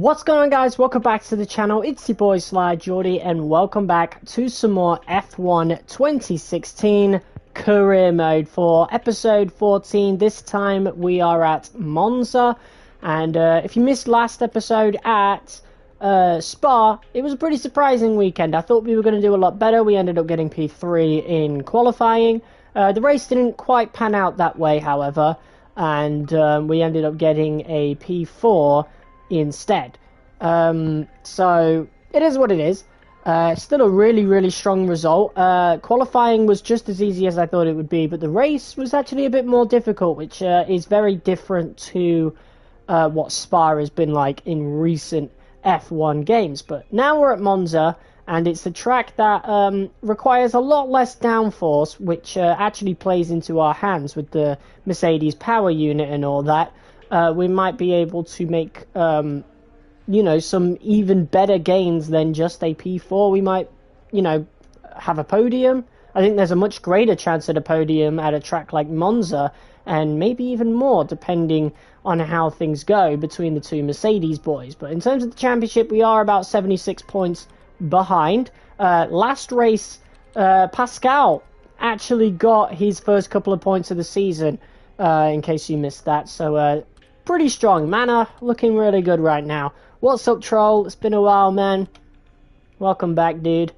What's going on, guys? Welcome back to the channel. It's your boy Sly Jordy, and welcome back to some more F1 2016 career mode for episode 14. This time we are at Monza, and if you missed last episode at Spa, it was a pretty surprising weekend. I thought we were going to do a lot better. We ended up getting P3 in qualifying. The race didn't quite pan out that way, however, and we ended up getting a P4 instead. So it is what it is. Still a really strong result. Qualifying was just as easy as I thought it would be, but the race was actually a bit more difficult, which is very different to what Spa has been like in recent F1 games. But now we're at Monza, and it's a track that requires a lot less downforce, which actually plays into our hands with the Mercedes power unit and all that. We might be able to make, you know, some even better gains than just a P4. We might, you know, have a podium. I think there's a much greater chance at a podium at a track like Monza, and maybe even more, depending on how things go between the two Mercedes boys. But in terms of the championship, we are about 76 points behind. Last race, Pascal actually got his first couple of points of the season, in case you missed that. So, pretty strong. Mana looking really good right now. What's up, Troll? It's been a while, man. Welcome back, dude.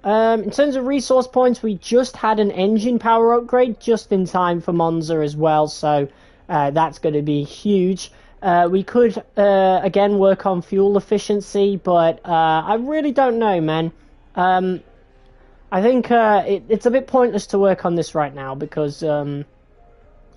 In terms of resource points, we just had an engine power upgrade just in time for Monza as well, so that's going to be huge. We could, again, work on fuel efficiency, but I really don't know, man. I think it's a bit pointless to work on this right now because...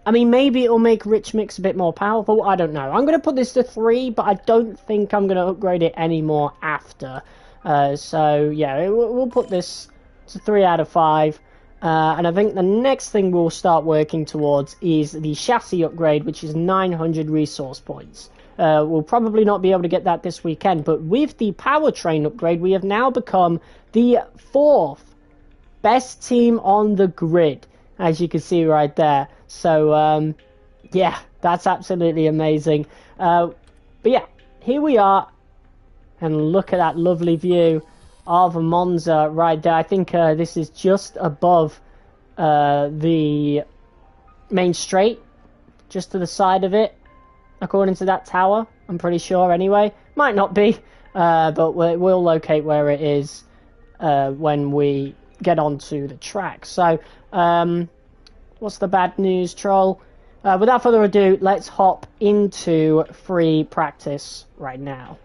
I mean, maybe it'll make Rich Mix a bit more powerful. I don't know. I'm going to put this to 3, but I don't think I'm going to upgrade it anymore after. So, yeah, we'll put this to 3 out of 5. And I think the next thing we'll start working towards is the chassis upgrade, which is 900 resource points. We'll probably not be able to get that this weekend, but with the powertrain upgrade, we have now become the 4th best team on the grid, as you can see right there. So, yeah, that's absolutely amazing. But yeah, here we are. And look at that lovely view of Monza right there. I think this is just above the main straight, just to the side of it, according to that tower. I'm pretty sure anyway. Might not be, but we'll locate where it is when we get onto the track. So, what's the bad news, Troll? Without further ado, let's hop into free practice right now.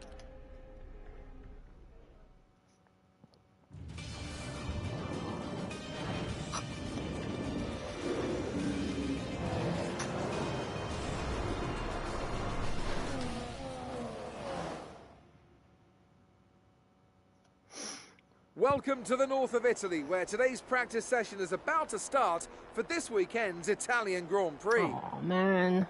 Welcome to the north of Italy, where today's practice session is about to start for this weekend's Italian Grand Prix. Oh, man.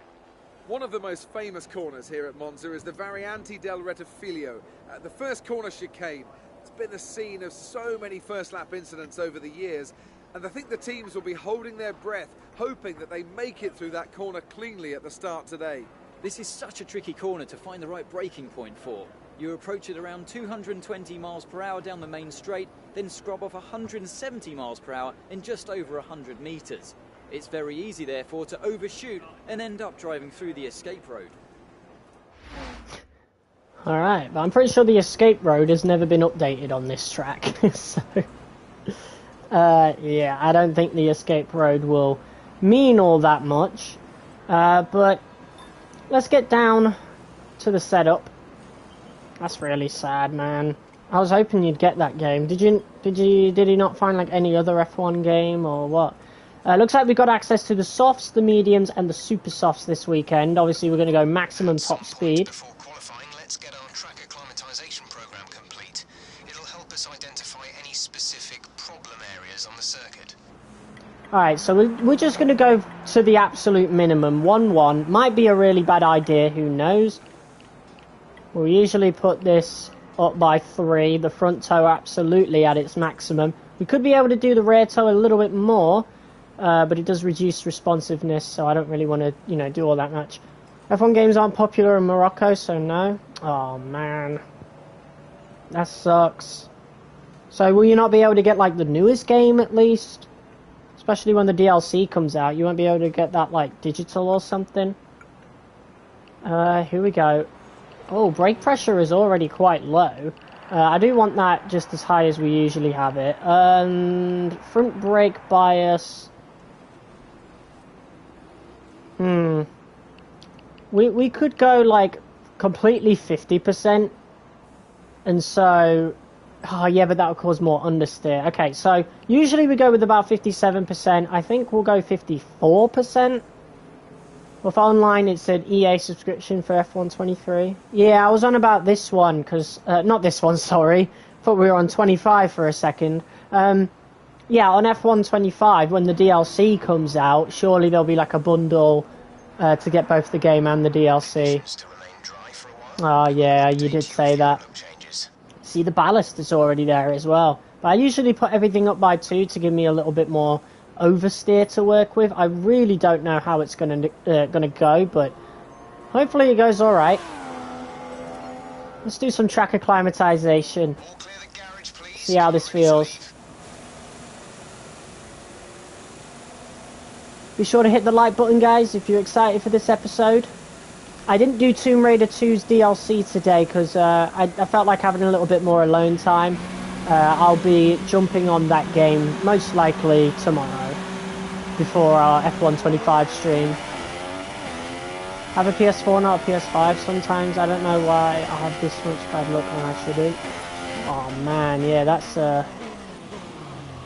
One of the most famous corners here at Monza is the Variante del Rettifiglio, the first corner chicane. It's been the scene of so many first-lap incidents over the years, and I think the teams will be holding their breath, hoping that they make it through that corner cleanly at the start today. This is such a tricky corner to find the right braking point for. You approach it around 220 miles per hour down the main straight, then scrub off 170 miles per hour in just over 100 meters. It's very easy, therefore, to overshoot and end up driving through the escape road. Alright, but I'm pretty sure the escape road has never been updated on this track. So, yeah, I don't think the escape road will mean all that much. But let's get down to the setup. That's really sad, man. I was hoping you'd get that game. Did he not find like any other F1 game or what? Looks like we got access to the softs, the mediums, and the super softs this weekend. Obviously, we're going to go maximum top speed. Before qualifying, let's get our track acclimatization program complete. It'll help us identify any specific problem areas on the circuit. Alright, so we're just going to go to the absolute minimum. 1-1. Might be a really bad idea, who knows? We'll usually put this up by 3. The front toe absolutely at its maximum. We could be able to do the rear toe a little bit more, but it does reduce responsiveness, so I don't really want to, you know, do all that much. F1 games aren't popular in Morocco, so no. Oh man, that sucks. So will you not be able to get like the newest game at least? Especially when the DLC comes out, you won't be able to get that like digital or something. Here we go. Oh, brake pressure is already quite low. I do want that just as high as we usually have it. And front brake bias. We could go like completely 50%. And so... Oh yeah, but that would cause more understeer. Okay, so usually we go with about 57%. I think we'll go 54%. With online, it said EA subscription for F123. Yeah, I was on about this one, because... not this one, sorry. Thought we were on 25 for a second. Yeah, on F125, when the DLC comes out, surely there'll be like a bundle to get both the game and the DLC. Oh yeah, you did say that. See, the ballast is already there as well. But I usually put everything up by 2 to give me a little bit more oversteer to work with. I really don't know how it's gonna go, but hopefully it goes all right. Let's do some track acclimatization. See how this feels. Be sure to hit the like button, guys, if you're excited for this episode. I didn't do Tomb Raider 2's DLC today because I felt like having a little bit more alone time. I'll be jumping on that game most likely tomorrow before our F125 stream. Have a PS4, not a PS5 sometimes. I don't know why I have this much bad luck when I shouldn't. Oh man, yeah, that's...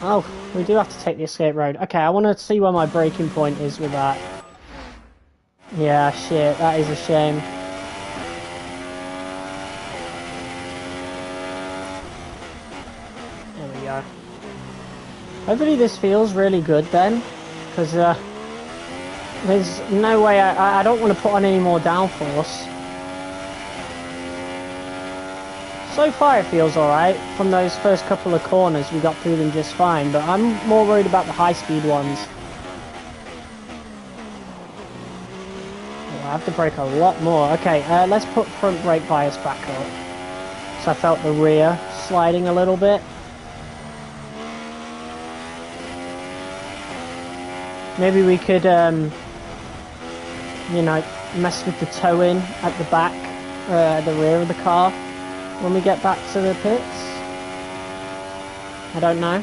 Oh, we do have to take the escape road. Okay, I want to see where my braking point is with that. Yeah, shit, that is a shame. There we go. Hopefully this feels really good then, because there's no way I don't want to put on any more downforce. So far it feels alright. From those first couple of corners we got through them just fine, but I'm more worried about the high speed ones. I have to brake a lot more. Okay, let's put front brake bias back up. So I felt the rear sliding a little bit. Maybe we could, you know, mess with the toe-in at the back, at the rear of the car when we get back to the pits. I don't know.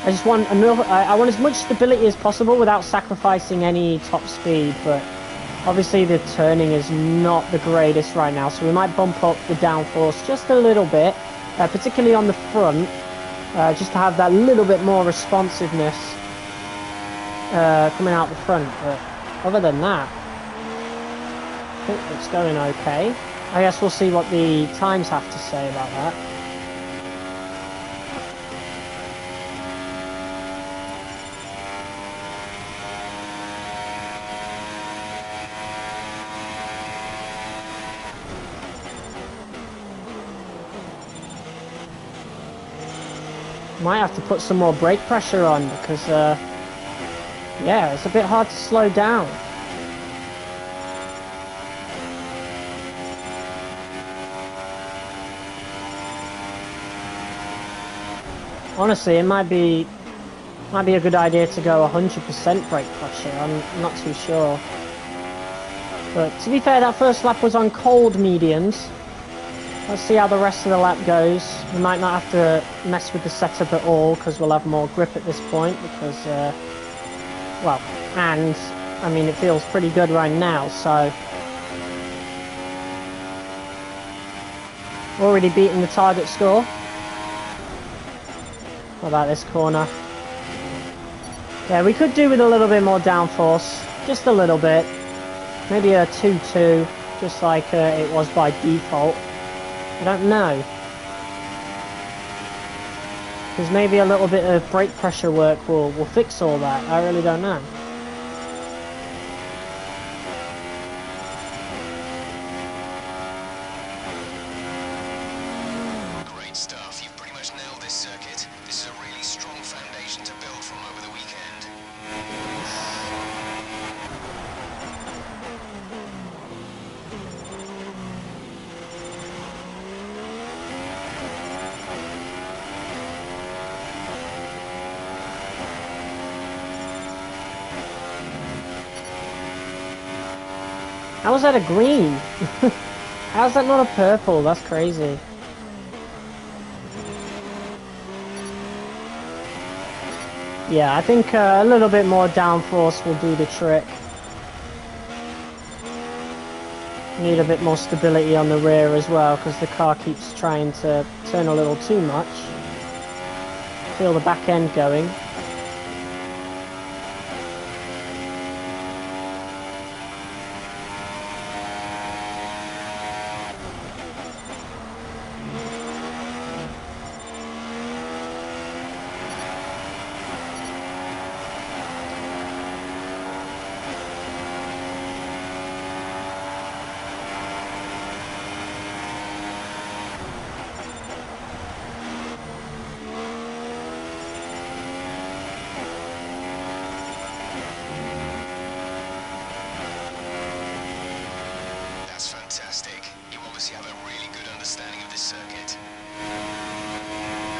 I just want enough. I want as much stability as possible without sacrificing any top speed, but obviously the turning is not the greatest right now, so we might bump up the downforce just a little bit, particularly on the front, just to have that little bit more responsiveness coming out the front. But other than that, I think it's going okay. I guess we'll see what the times have to say about that. Might have to put some more brake pressure on because, yeah, it's a bit hard to slow down. Honestly, it might be a good idea to go 100% brake pressure. I'm not too sure. But to be fair, that first lap was on cold mediums. Let's see how the rest of the lap goes. We might not have to mess with the setup at all because we'll have more grip at this point because, well, and, I mean, it feels pretty good right now, so. Already beating the target score. What about this corner? Yeah, we could do with a little bit more downforce. Just a little bit. Maybe a 2-2, just like it was by default. I don't know. Because maybe a little bit of brake pressure work will fix all that. I really don't know. Great stuff. You've pretty much nailed this circuit. This is a really strong foundation to build from over the weekend. How is that a green? How's that not a purple? That's crazy. Yeah, I think a little bit more downforce will do the trick. Need a bit more stability on the rear as well, because the car keeps trying to turn a little too much. Feel the back end going.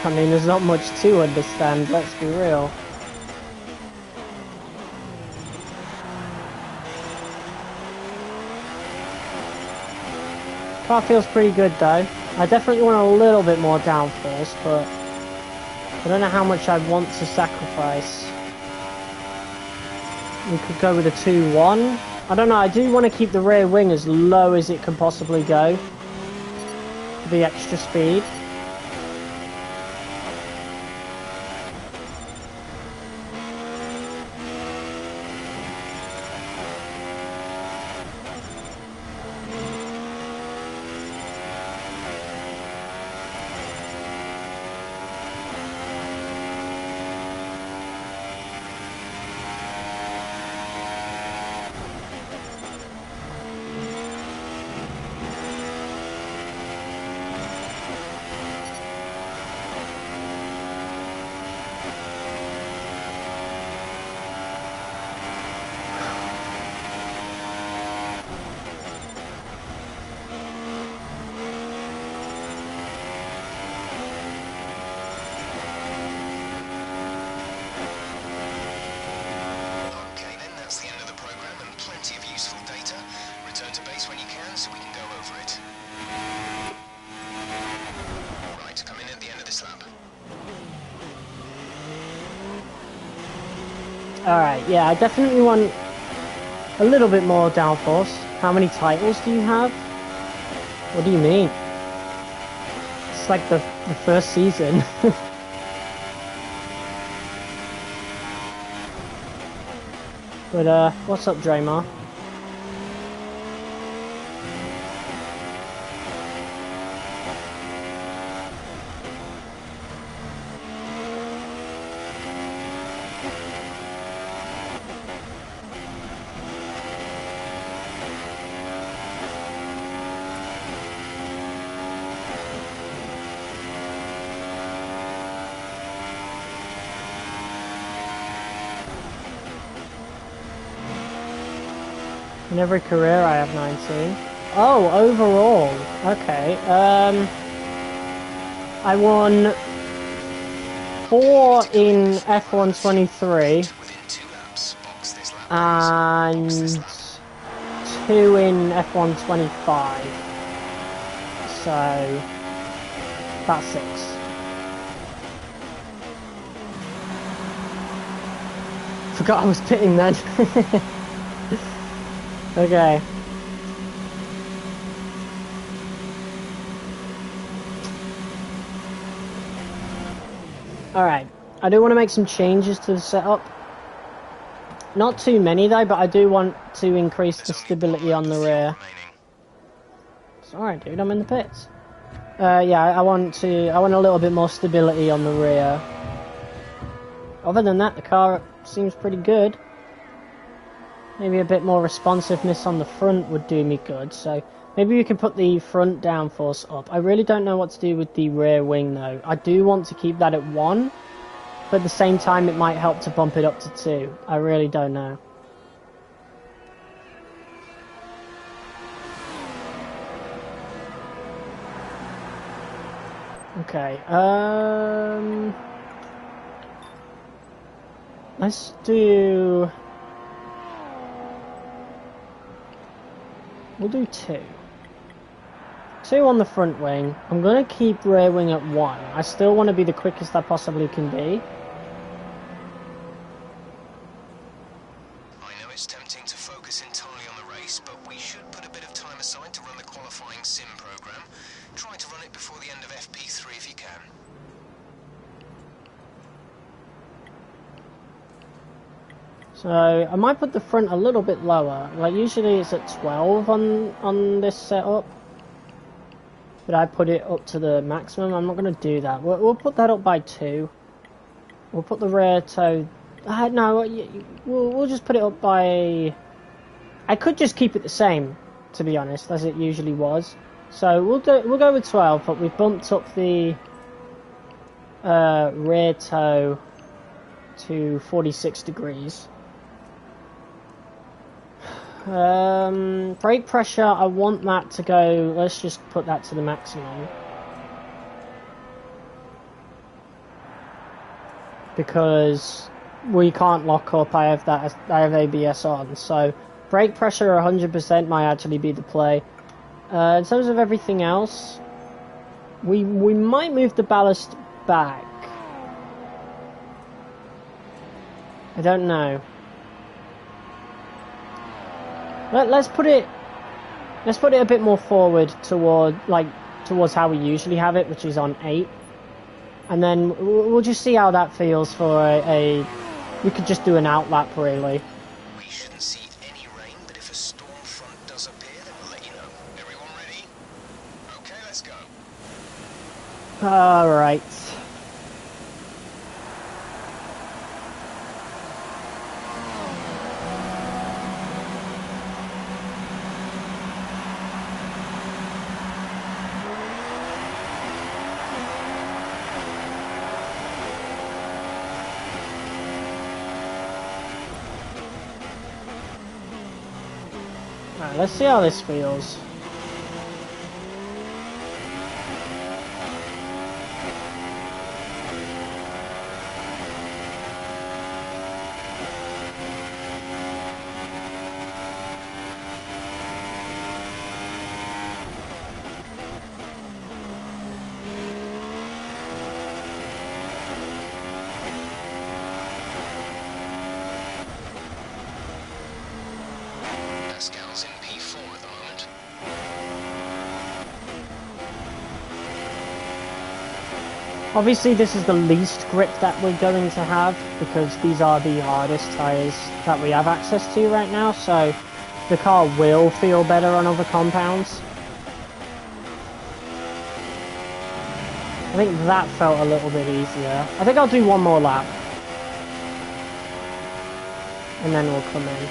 I mean, there's not much to understand, let's be real. Car feels pretty good though. I definitely want a little bit more downforce, but I don't know how much I want to sacrifice. We could go with a 2-1. I don't know, I do want to keep the rear wing as low as it can possibly go for the extra speed. Alright, yeah, I definitely want a little bit more downforce. How many titles do you have? What do you mean? It's like the first season. But, what's up, Draymar? In every career I have 19. Oh, overall. Okay. I won 4 in F1 23 and 2 in F1 25. So that's 6. Forgot I was pitting then. Okay. Alright, I do want to make some changes to the setup. Not too many though, but I do want to increase the stability on the rear. Sorry dude, I'm in the pits. Yeah, I want a little bit more stability on the rear. Other than that, the car seems pretty good. Maybe a bit more responsiveness on the front would do me good, so maybe we can put the front downforce up. I really don't know what to do with the rear wing though. I do want to keep that at 1, but at the same time it might help to bump it up to 2. I really don't know. Okay, let's do... We'll do 2. 2 on the front wing. I'm going to keep rear wing at 1. I still want to be the quickest I possibly can be. I know it's tempting to focus entirely on the race, but we should put a bit of time aside to run the qualifying sim program. Try to run it before the end of FP3 if you can. So I might put the front a little bit lower. Like usually it's at 12 on this setup, but I put it up to the maximum. I'm not going to do that. We'll put that up by 2. We'll put the rear toe. No, we'll just put it up by. I could just keep it the same, to be honest, as it usually was. So we'll go with 12, but we've bumped up the rear toe to 46 degrees. Brake pressure, I want that to go, let's just put that to the maximum. Because we can't lock up, I have ABS on, so brake pressure 100% might actually be the play. In terms of everything else, we might move the ballast back. I don't know. Let's put it a bit more forward towards how we usually have it, which is on 8, and then we'll just see how that feels for a we could just do an outlap really. We shouldn't see any rain, but if a storm front does appear, then we'll let you know. Everyone ready? Okay, let's go. All right. Alright, let's see how this feels. Pascal's in P4 at the moment. Obviously this is the least grip that we're going to have because these are the hardest tyres that we have access to right now, so the car will feel better on other compounds. I think that felt a little bit easier. I think I'll do one more lap. And then we'll come in.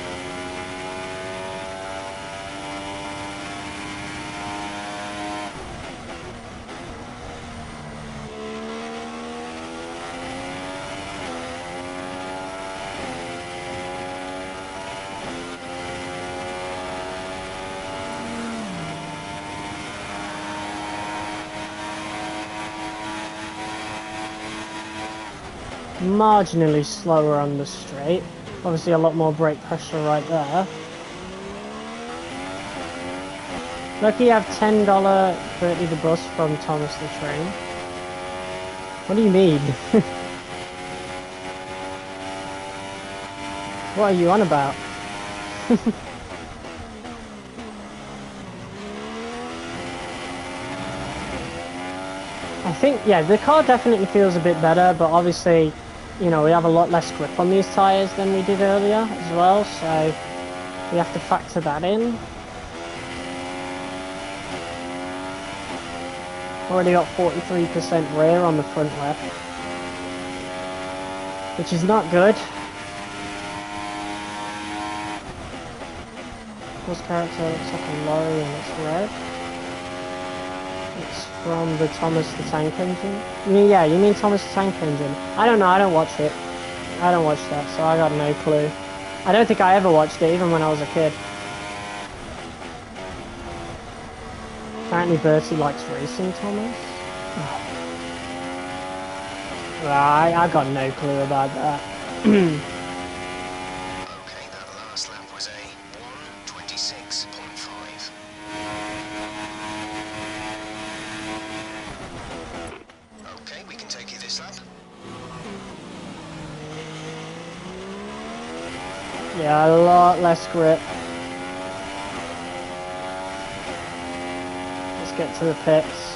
Marginally slower on the straight. Obviously a lot more brake pressure right there. Lucky I have $10 Bertie the bus from Thomas the train. What do you mean? What are you on about? I think, yeah, the car definitely feels a bit better, but obviously, you know, we have a lot less grip on these tyres than we did earlier as well, so we have to factor that in. Already got 43% rear on the front left, which is not good. This character looks like a lorry and it's red. It's from the Thomas the Tank Engine. Yeah, you mean Thomas the Tank Engine? I don't know, I don't watch it. I don't watch that, so I got no clue. I don't think I ever watched it, even when I was a kid. Apparently Bertie likes racing, Thomas. Right, I got no clue about that. Okay, that last lap was a 1:26.5. Yeah, a lot less grip. Let's get to the pits.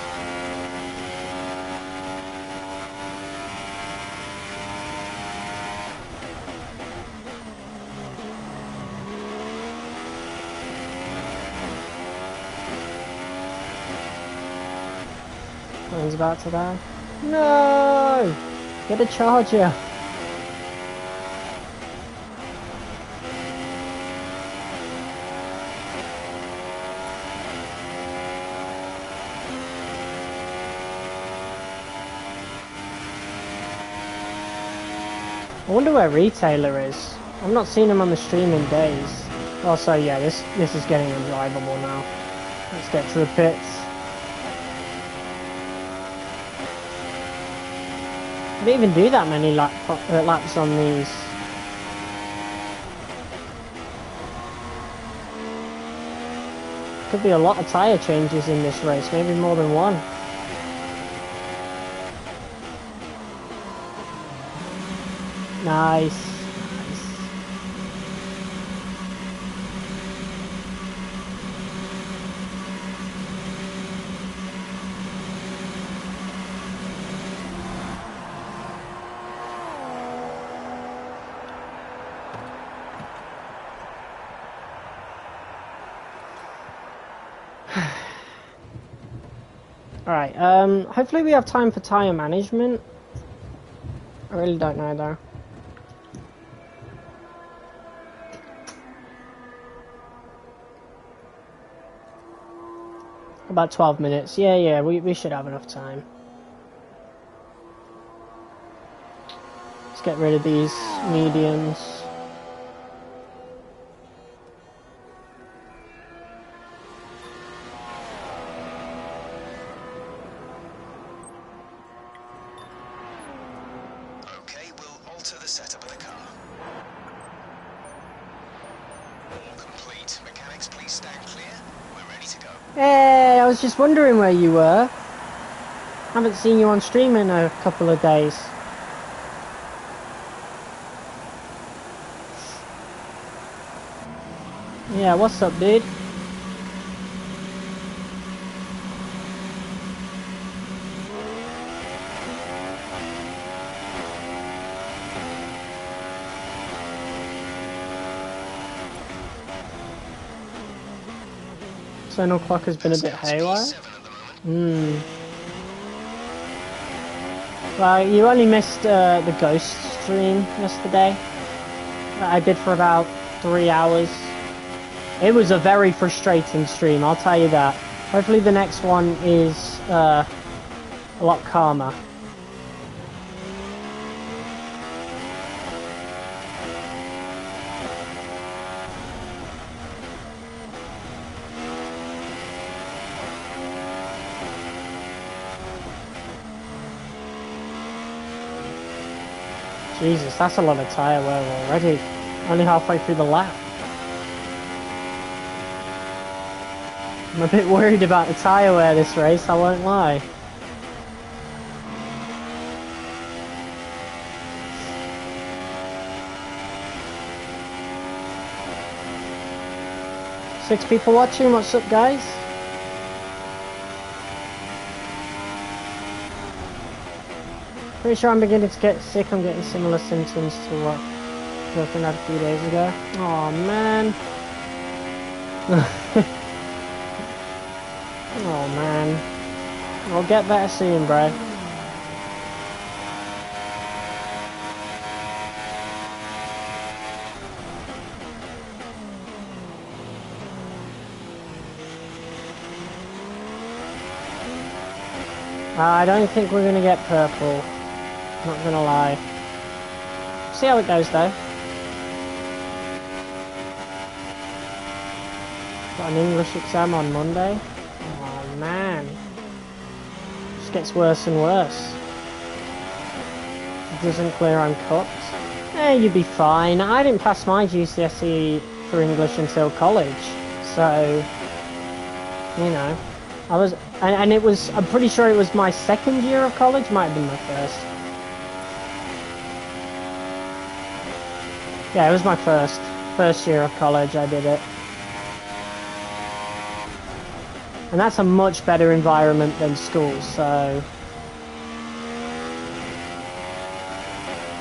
One's about to die. No! Get a charger. I wonder where Retailer is. I've not seen him on the stream in days. Also, yeah, this is getting undrivable now. Let's get to the pits. I didn't even do that many laps on these. Could be a lot of tyre changes in this race, maybe more than one. Nice. Alright, hopefully we have time for tyre management. I really don't know though. About 12 minutes. Yeah, we should have enough time. Let's get rid of these mediums. Okay, we'll alter the setup of the car. All complete. Mechanics, please stand clear. We're ready to go. Hey, I was just wondering where you were. Haven't seen you on stream in a couple of days. Yeah, what's up, dude? Zonal clock has been a bit haywire. Well, you only missed the Ghost stream yesterday. I did for about 3 hours. It was a very frustrating stream, I'll tell you that. Hopefully the next one is a lot calmer. Jesus, that's a lot of tyre wear already. Only halfway through the lap. I'm a bit worried about the tyre wear this race, I won't lie. Six people watching, what's up guys? Pretty sure I'm beginning to get sick. I'm getting similar symptoms to what girlfriend had a few days ago. Oh man. Oh man. I'll get better soon, bro. I don't think we're gonna get purple. Not gonna lie. See how it goes though. Got an English exam on Monday. Oh man. Just gets worse and worse. If it doesn't clear, I'm cooked. Eh, you'd be fine. I didn't pass my GCSE for English until college. So, you know. I was, and it was, I'm pretty sure it was my second year of college, might have been my first. Yeah, it was my first year of college I did it. And that's a much better environment than school, so...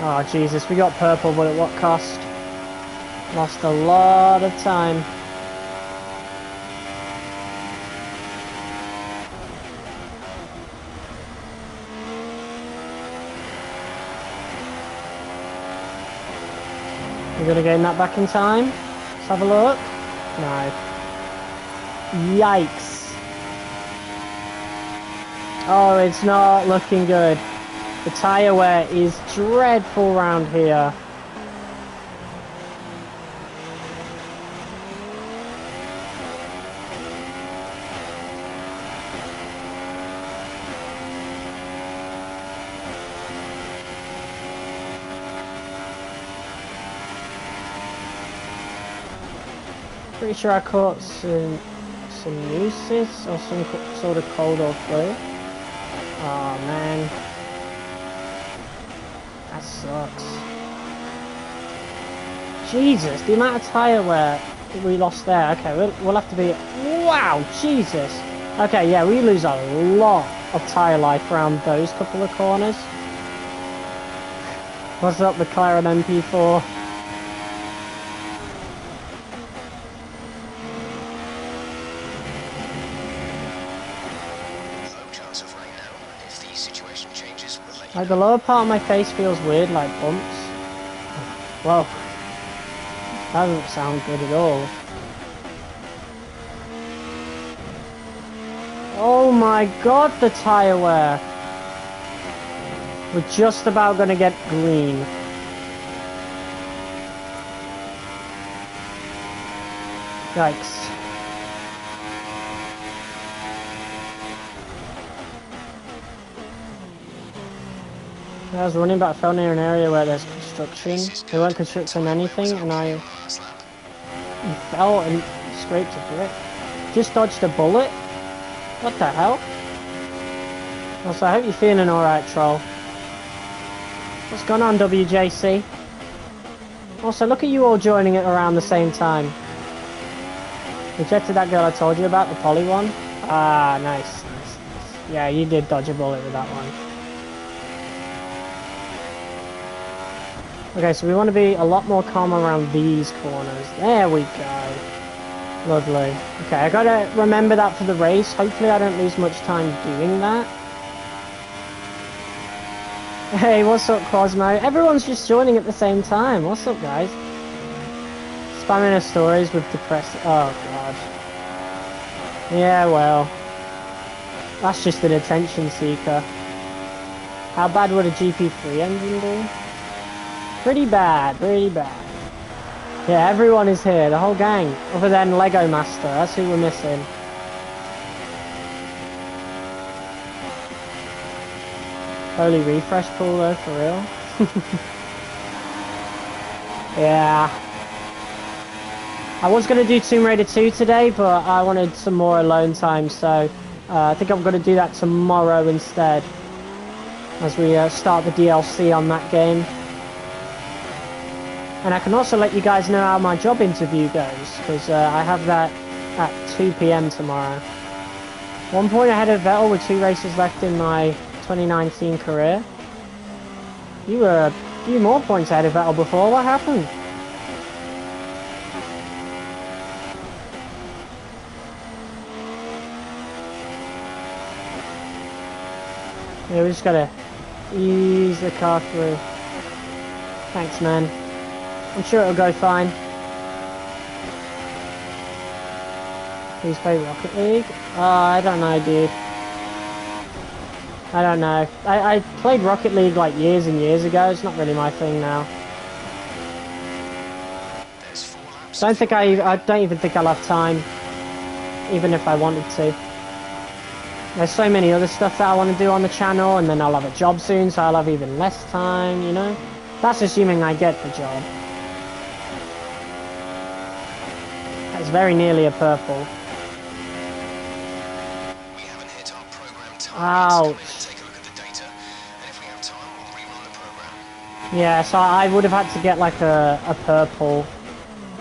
Oh, Jesus, we got purple, but at what cost? Lost a lot of time. We're gonna gain that back in time. Let's have a look. No. Yikes. Oh, it's not looking good. The tyre wear is dreadful round here. Pretty sure I caught some nooses or some sort of cold or flu. Oh man, that sucks. Jesus, the amount of tyre wear we lost there. Okay, we'll have to be... Wow, Jesus. Okay, yeah, we lose a lot of tyre life around those couple of corners. What's up, McLaren MP4? Like, the lower part of my face feels weird, like bumps. Whoa. That doesn't sound good at all. Oh my god, the tyre wear! We're just about gonna get green. Yikes. I was running, but I fell near an area where there's construction. They weren't constructing anything, and I fell and scraped a brick. Just dodged a bullet? What the hell? Also, I hope you're feeling alright, troll. What's going on, WJC? Also, look at you all joining it around the same time. Rejected that girl I told you about, the poly one? Ah, nice. Yeah, you did dodge a bullet with that one. Okay, so we want to be a lot more calm around these corners. There we go. Lovely. Okay, I gotta remember that for the race. Hopefully I don't lose much time doing that. Hey, what's up, Cosmo? Everyone's just joining at the same time. What's up, guys? Spamming her stories with depressed... Oh, God. Yeah, well. That's just an attention seeker. How bad would a GP3 engine be? Pretty bad, pretty bad. Yeah, everyone is here, the whole gang. Other than Lego Master, that's who we're missing. Holy refresh pool though, for real. Yeah. I was going to do Tomb Raider 2 today, but I wanted some more alone time, so I think I'm going to do that tomorrow instead. As we start the DLC on that game. And I can also let you guys know how my job interview goes, because I have that at 2 PM tomorrow. 1 point ahead of Vettel with 2 races left in my 2019 career. You were a few more points ahead of Vettel before, what happened? Yeah, we just gotta ease the car through. Thanks, man. I'm sure it'll go fine. Please play Rocket League? Oh, I don't know, dude. I don't know. I played Rocket League like years and years ago. It's not really my thing now. I don't even think I'll have time, even if I wanted to. There's so many other stuff that I want to do on the channel, and then I'll have a job soon, so I'll have even less time, you know? That's assuming I get the job. That's very nearly a purple. We haven't hit our program Ouch. time. Take a look at the data, and if we have time, we'll rerun the program. Yeah, so I would have had to get like a purple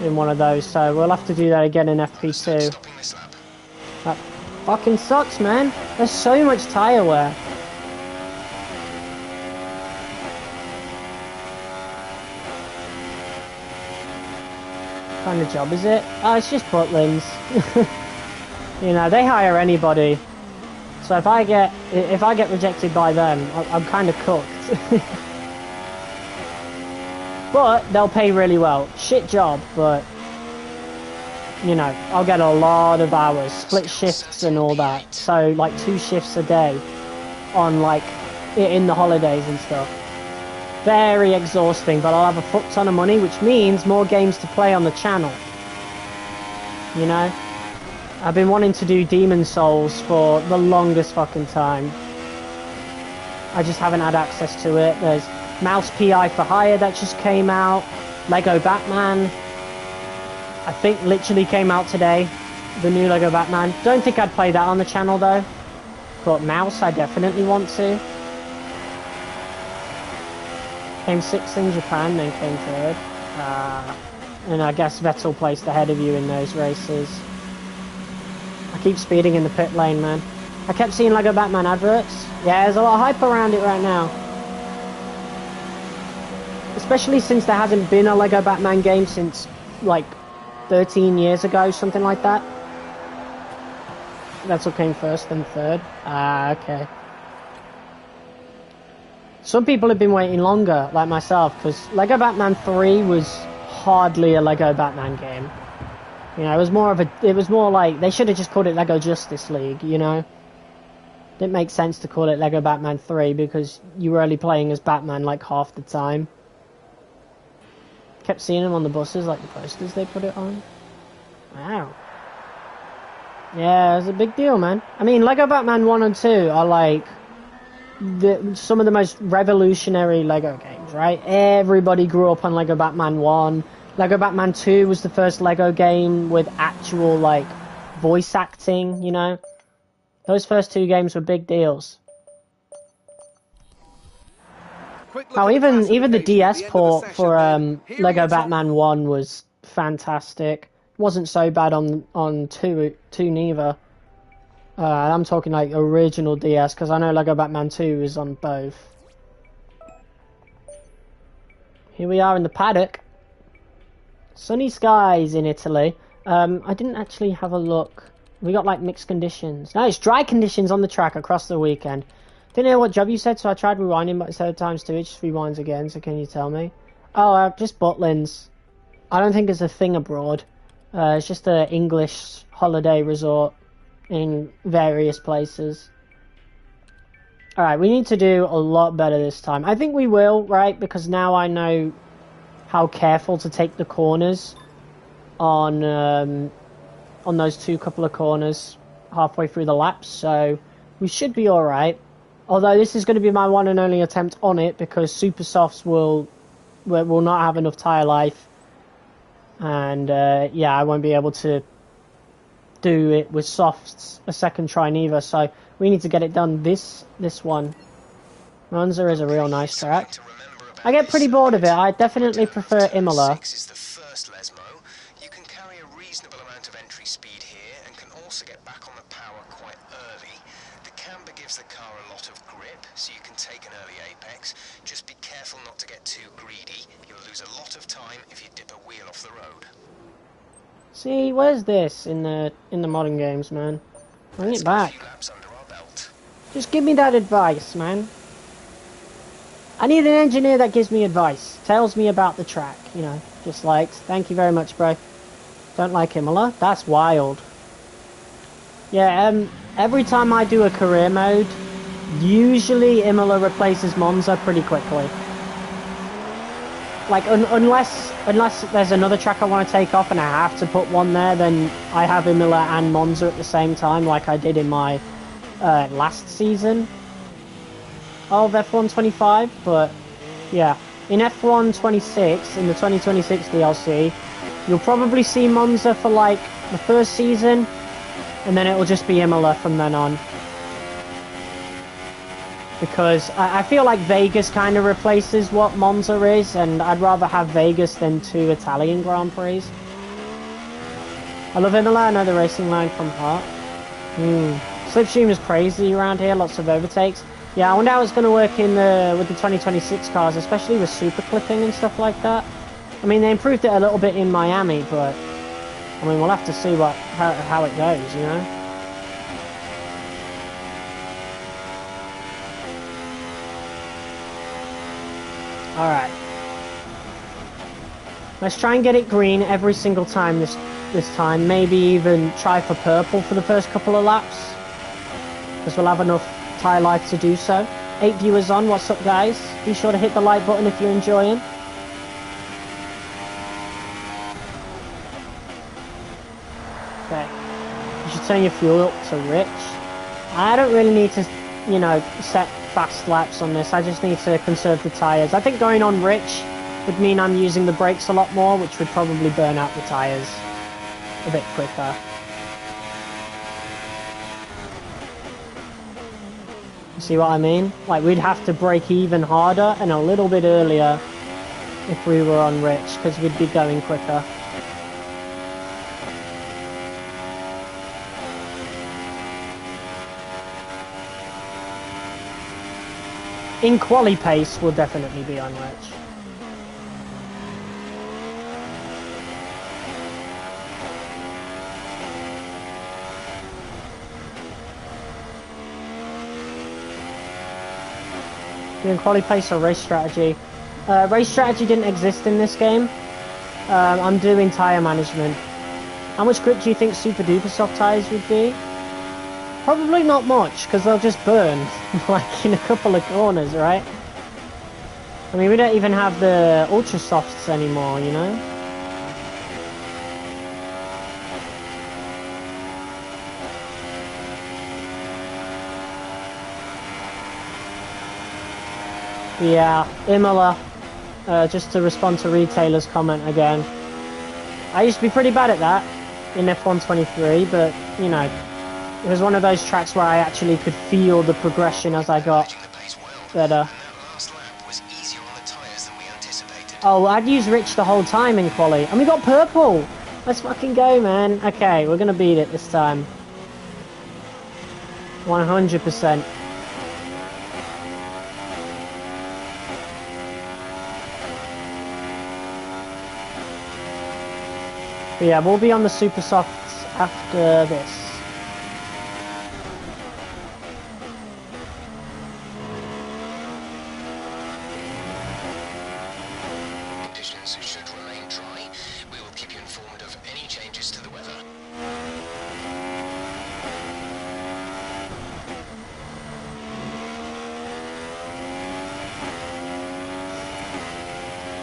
in one of those, so we'll have to do that again in FP2. Stopping this lap. That fucking sucks, man. There's so much tyre wear. What kind of job is it? Oh, it's just Butlins. You know, they hire anybody. So if I get rejected by them, I'm kind of cooked. But they'll pay really well. Shit job, but you know, I'll get a lot of hours, split shifts and all that. So like 2 shifts a day on like in the holidays and stuff. Very exhausting, but I'll have a fuck ton of money, which means more games to play on the channel. You know? I've been wanting to do Demon Souls for the longest fucking time. I just haven't had access to it. There's Mouse PI for Hire that just came out. Lego Batman, I think literally came out today. The new Lego Batman. Don't think I'd play that on the channel though. But Mouse, I definitely want to. Came 6th in Japan, then came 3rd. And I guess Vettel placed ahead of you in those races. I keep speeding in the pit lane, man. I kept seeing Lego Batman adverts. Yeah, there's a lot of hype around it right now. Especially since there hasn't been a Lego Batman game since, like, 13 years ago, something like that. Vettel came 1st and 3rd. Okay. Some people have been waiting longer, like myself, because Lego Batman 3 was hardly a Lego Batman game. You know, it was more like, they should have just called it Lego Justice League, you know? Didn't make sense to call it Lego Batman 3 because you were only playing as Batman like half the time. Kept seeing him on the buses, like the posters they put it on. Wow. Yeah, it's a big deal, man. I mean, Lego Batman 1 and 2 are like some of the most revolutionary Lego games, right? Everybody grew up on Lego Batman 1. Lego Batman 2 was the first Lego game with actual, like, voice acting, you know? Those first 2 games were big deals. Oh, even the DS port for Lego Batman 1 was fantastic. Wasn't so bad on 2 neither. I'm talking like original DS, because I know Lego Batman 2 is on both. Here we are in the paddock. Sunny skies in Italy. I didn't actually have a look. We got like mixed conditions. No, it's dry conditions on the track across the weekend. Didn't hear what job you said, so I tried rewinding, but instead of times 2, it just rewinds again, so can you tell me? Oh, just Butlins. I don't think it's a thing abroad. It's just an English holiday resort in various places. Alright, we need to do a lot better this time. I think we will, right? Because now I know how careful to take the corners on those couple of corners halfway through the laps, so we should be alright. Although this is going to be my one and only attempt on it, because Super Softs will not have enough tyre life. And yeah, I won't be able to do it with softs a second try neither, so we need to get it done this one. Monza is a real nice track. I get pretty bored of it. I definitely prefer Imola. Is the first Lesmo. You can carry a reasonable amount of entry speed here and can also get back on the power quite early. The camber gives the car a lot of grip, so you can take an early apex. Just be careful not to get too greedy. You'll lose a lot of time if you dip a wheel off the road. See, where's this in the modern games, man? Bring it back. Just give me that advice, man. I need an engineer that gives me advice, tells me about the track, you know, just likes. Thank you very much, bro. Don't like Imola? That's wild. Yeah, every time I do a career mode, usually Imola replaces Monza pretty quickly. Like, unless there's another track I want to take off and I have to put one there, then I have Imola and Monza at the same time, like I did in my last season of F1 25, but yeah, in F1 26, in the 2026 DLC, you'll probably see Monza for like the first season, and then it will just be Imola from then on. because I feel like Vegas kind of replaces what Monza is, and I'd rather have Vegas than 2 Italian Grand Prix. I love Imola, I know the racing line from heart. Slipstream is crazy around here, lots of overtakes. Yeah, I wonder how it's going to work in with the 2026 cars, especially with super clipping and stuff like that. I mean, they improved it a little bit in Miami, but I mean, we'll have to see how it goes, you know? Alright. Let's try and get it green every single time this time. Maybe even try for purple for the first couple of laps. Because we'll have enough tyre life to do so. 8 viewers on, what's up guys? Be sure to hit the like button if you're enjoying. Okay. You should turn your fuel up to rich. I don't really need to, you know, set fast laps on this. I just need to conserve the tyres. I think going on rich would mean I'm using the brakes a lot more, which would probably burn out the tyres a bit quicker. See what I mean? Like, we'd have to brake even harder and a little bit earlier if we were on rich, because we'd be going quicker. In quali pace, we'll definitely be on rich. Doing quali pace or race strategy? Race strategy didn't exist in this game. I'm doing tyre management. How much grip do you think super duper soft tyres would be? Probably not much, because they'll just burn, like in a couple of corners, right? I mean, we don't even have the ultra softs anymore, you know? Yeah, Imola, just to respond to Retailer's comment again. I used to be pretty bad at that in F123, but, you know, it was one of those tracks where I actually could feel the progression as I got better. Oh, I'd use Rich the whole time in quali. And we got purple! Let's fucking go, man. Okay, we're gonna beat it this time. 100%. But yeah, we'll be on the super softs after this. Conditions should remain dry. We will keep you informed of any changes to the weather.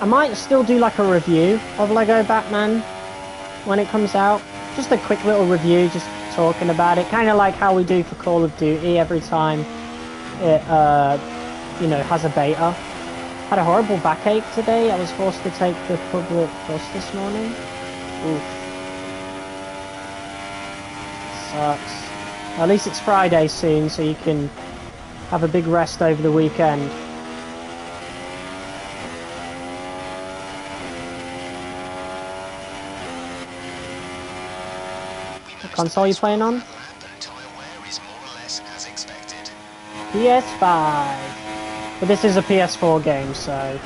I might still do like a review of Lego Batman when it comes out. Just a quick little review, just talking about it. Kind of like how we do for Call of Duty every time it, you know, has a beta. Had a horrible backache today. I was forced to take the public bus this morning. Oof. Sucks. At least it's Friday soon, so you can have a big rest over the weekend. What console are you playing on? PS5. But this is a PS4 game, so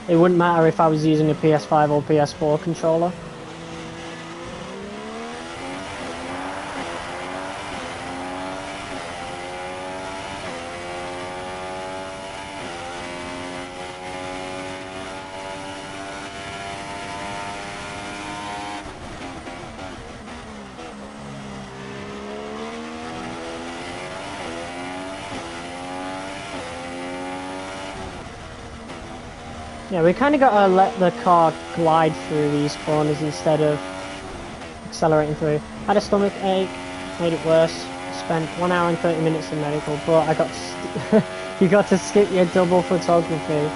it wouldn't matter if I was using a PS5 or PS4 controller. Yeah, we kind of got to let the car glide through these corners instead of accelerating through. Had a stomach ache, made it worse. Spent 1 hour and 30 minutes in medical, but I got to you got to skip your double photography.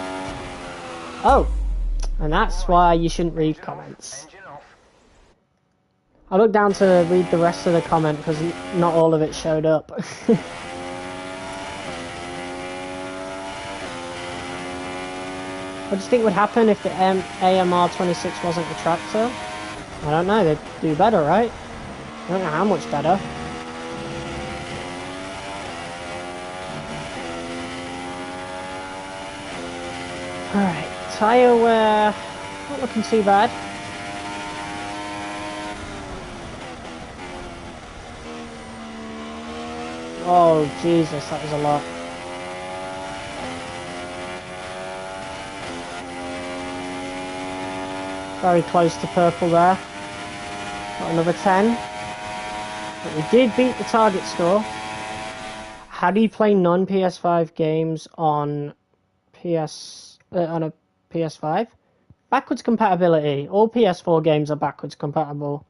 Oh, and that's why you shouldn't read comments. I looked down to read the rest of the comment because not all of it showed up. What do you think would happen if the AMR 26 wasn't a tractor? I don't know, they'd do better, right? I don't know how much better. Alright, tyre wear, not looking too bad. Oh Jesus, that was a lot. Very close to purple there. Got another 10. But we did beat the target score. How do you play non-PS5 games on on a PS5? Backwards compatibility. All PS4 games are backwards compatible.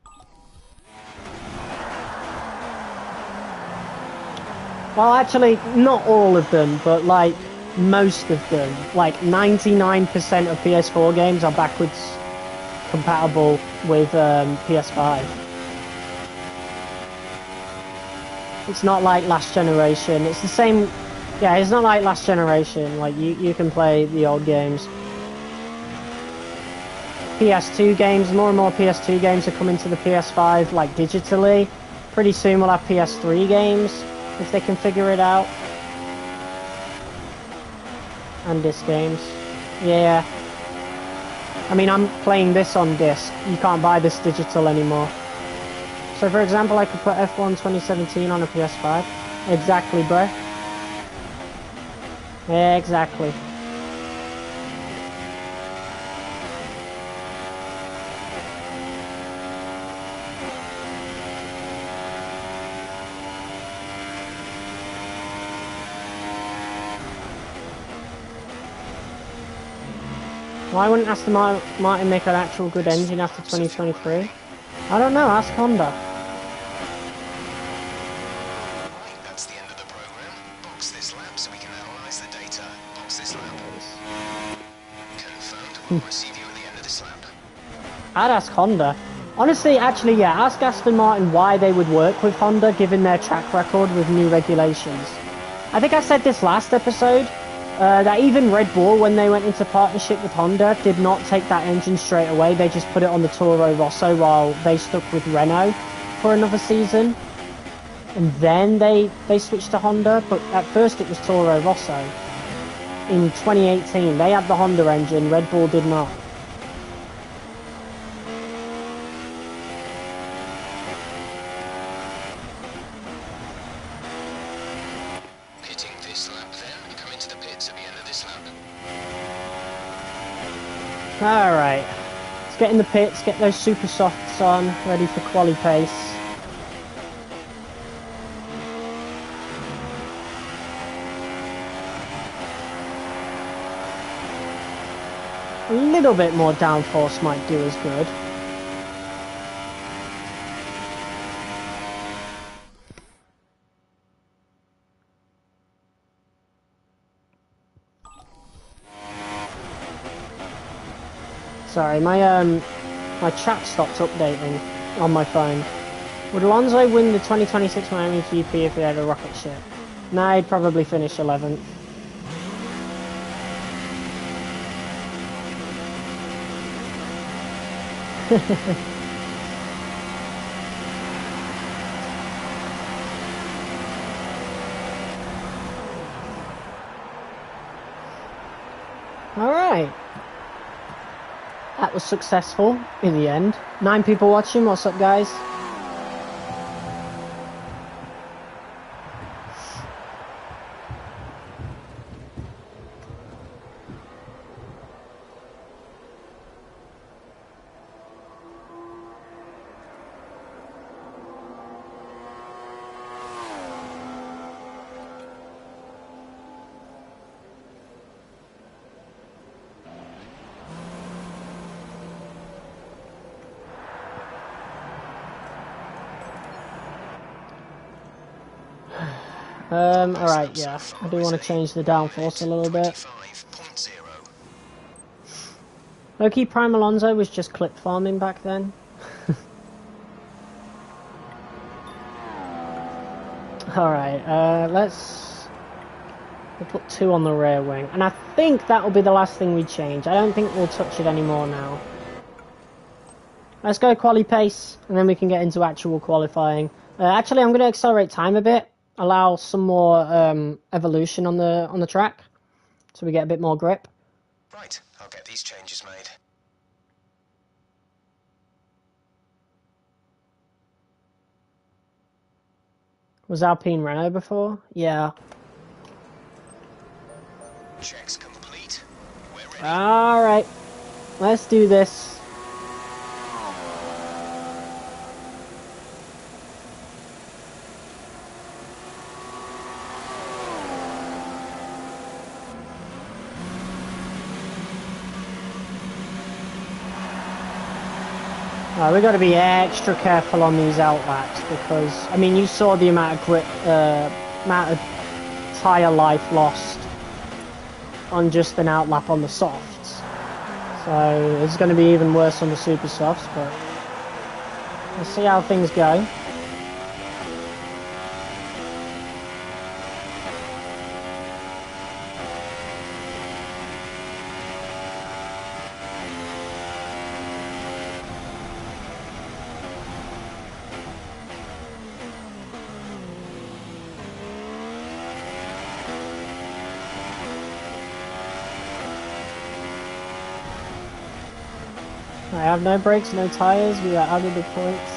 Well, actually, not all of them, but like most of them. Like 99% of PS4 games are backwards compatible with PS5. It's not like last generation. It's the same. Yeah, it's not like last generation. Like you can play the old games. PS2 games, more and more PS2 games are coming to the PS5 like digitally. Pretty soon we'll have PS3 games if they can figure it out. And disc games. Yeah. I mean, I'm playing this on disc. You can't buy this digital anymore. So for example, I could put F1 2017 on a PS5. Exactly, bro. Exactly. Why wouldn't Aston Martin make an actual good engine after 2023? I don't know, ask Honda. Right, that's the end of the program. Box this lap so we can analyze the data. Box this lap. Confirmed. We'll receive you at the end of this lap. I'd ask Honda. Honestly, actually, yeah, ask Aston Martin why they would work with Honda given their track record with new regulations. I think I said this last episode. That even Red Bull, when they went into partnership with Honda, did not take that engine straight away. They just put it on the Toro Rosso while they stuck with Renault for another season. And then they switched to Honda, but at first it was Toro Rosso. In 2018, they had the Honda engine, Red Bull did not. Alright, let's get in the pits, get those super softs on, ready for quali pace. A little bit more downforce might do as good. Sorry, my chat stopped updating on my phone. Would Alonso win the 2026 Miami GP if he had a rocket ship? Nah, he'd probably finish 11th. Alright. That was successful in the end. 9 people watching. What's up, guys? Alright, yeah. I do want to change the downforce a little bit. Low-key Prime Alonso was just clip farming back then. Alright, let's We'll put 2 on the rear wing. And I think that will be the last thing we change. I don't think we'll touch it anymore now. Let's go quali pace, and then we can get into actual qualifying. Actually, I'm going to accelerate time a bit, allow some more evolution on the track, so we get a bit more grip. Right, I'll get these changes made. Was Alpine Renault before? Yeah. Checks complete. We're ready. Alright, let's do this. We've got to be extra careful on these outlaps because, I mean, you saw the amount of grip, amount of tyre life lost on just an outlap on the softs. So it's going to be even worse on the super softs, but we'll see how things go. I have no brakes, no tyres, we are out of the points.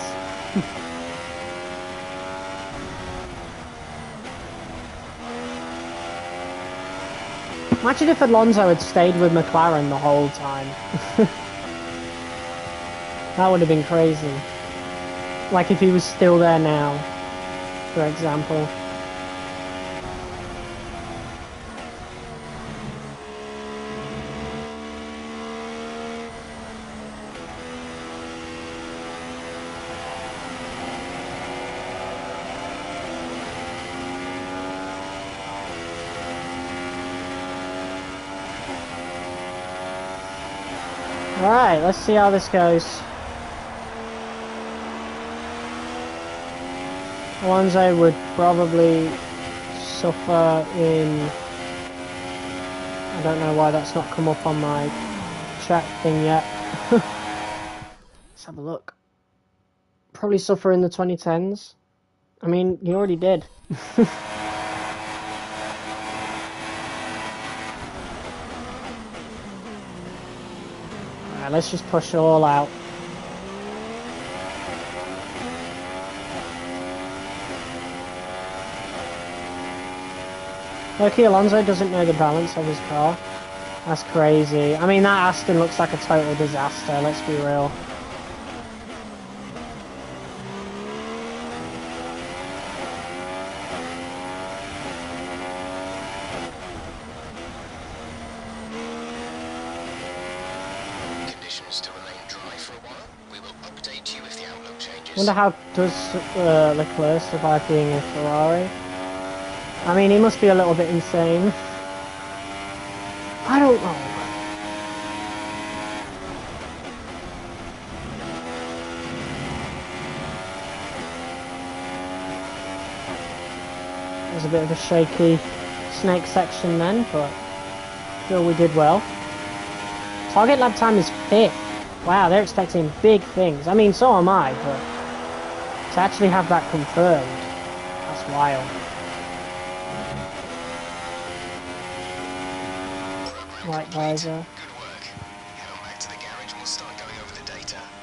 Imagine if Alonso had stayed with McLaren the whole time. That would have been crazy. Like if he was still there now, for example. Alright, let's see how this goes. Alonso would probably suffer in... I don't know why that's not come up on my chat thing yet. Let's have a look. Probably suffer in the 2010s. I mean, he already did. Let's just push it all out. Lucky Alonso doesn't know the balance of his car. That's crazy. I mean, that Aston looks like a total disaster, let's be real. Wonder how does Leclerc survive being a Ferrari? I mean, he must be a little bit insane. I don't know. There's a bit of a shaky snake section then, but still we did well. Target lap time is 5th. Wow, they're expecting big things. I mean, so am I, but to actually have that confirmed, that's wild. White visor.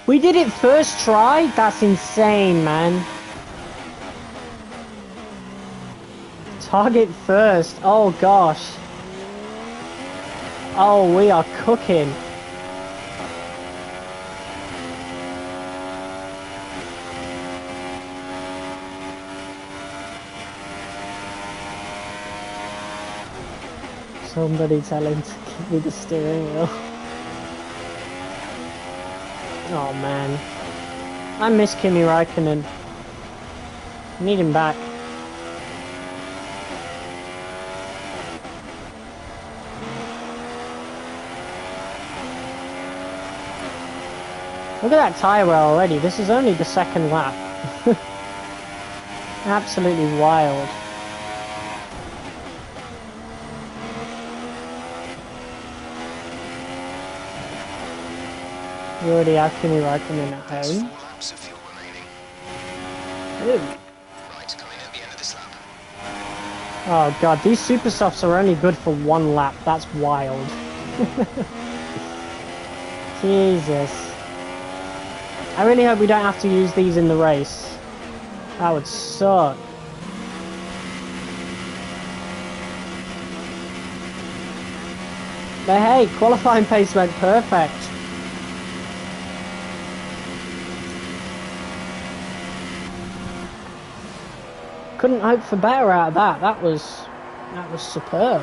We did it first try? That's insane, man. Target first. Oh, gosh. Oh, we are cooking. Somebody tell him to give me the steering wheel. Oh man. I miss Kimi Räikkönen. Need him back. Look at that tyre wear already. This is only the 2nd lap. Absolutely wild. You already have Kimi Räikkönen at There's home. 4 laps of fuel remaining. Ooh. Right, coming in at the end of this lap. Oh god, these super softs are only good for 1 lap. That's wild. Jesus. I really hope we don't have to use these in the race. That would suck. But hey, qualifying pace went perfect. Couldn't hope for better out of that. That was superb.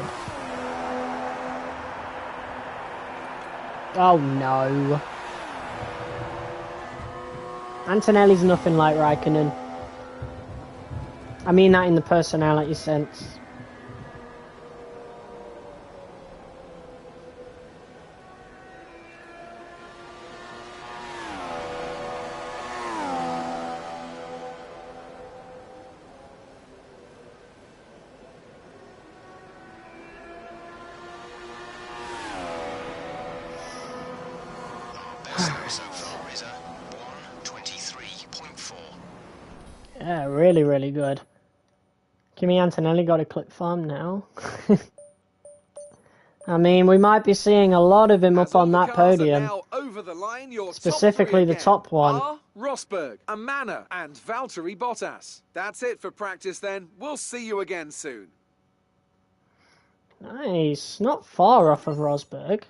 Oh no. Antonelli's nothing like Raikkonen. I mean that in the personality sense. Yeah, really, really good. Kimi Antonelli got a clip farm now. I mean, we might be seeing a lot of him up on that podium. Now over the line, your Specifically the top one. are Rosberg, Amana, and Valtteri Bottas. That's it for practice then. We'll see you again soon. Nice. Not far off of Rosberg.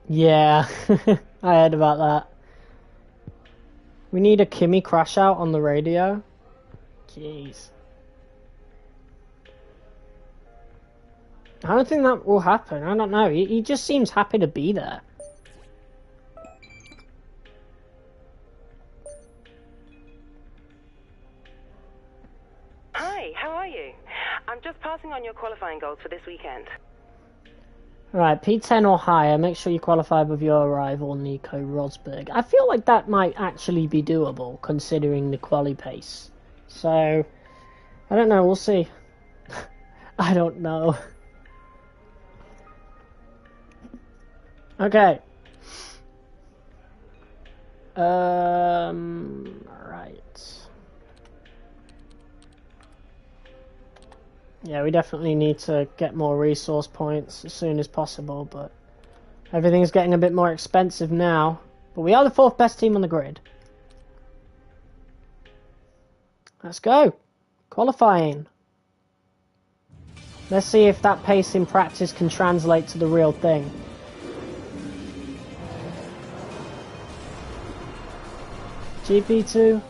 Yeah, I heard about that. We need a Kimi crash out on the radio. Jeez. I don't think that will happen. I don't know. He just seems happy to be there. Hi, how are you? I'm just passing on your qualifying goals for this weekend. Right, P10 or higher, make sure you qualify with your rival, Nico Rosberg. I feel like that might actually be doable, considering the quali pace. So, I don't know, we'll see. I don't know. Okay. Right. Yeah, we definitely need to get more resource points as soon as possible, but everything's getting a bit more expensive now. But we are the 4th best team on the grid. Let's go. Qualifying. Let's see if that pace in practice can translate to the real thing. GP2.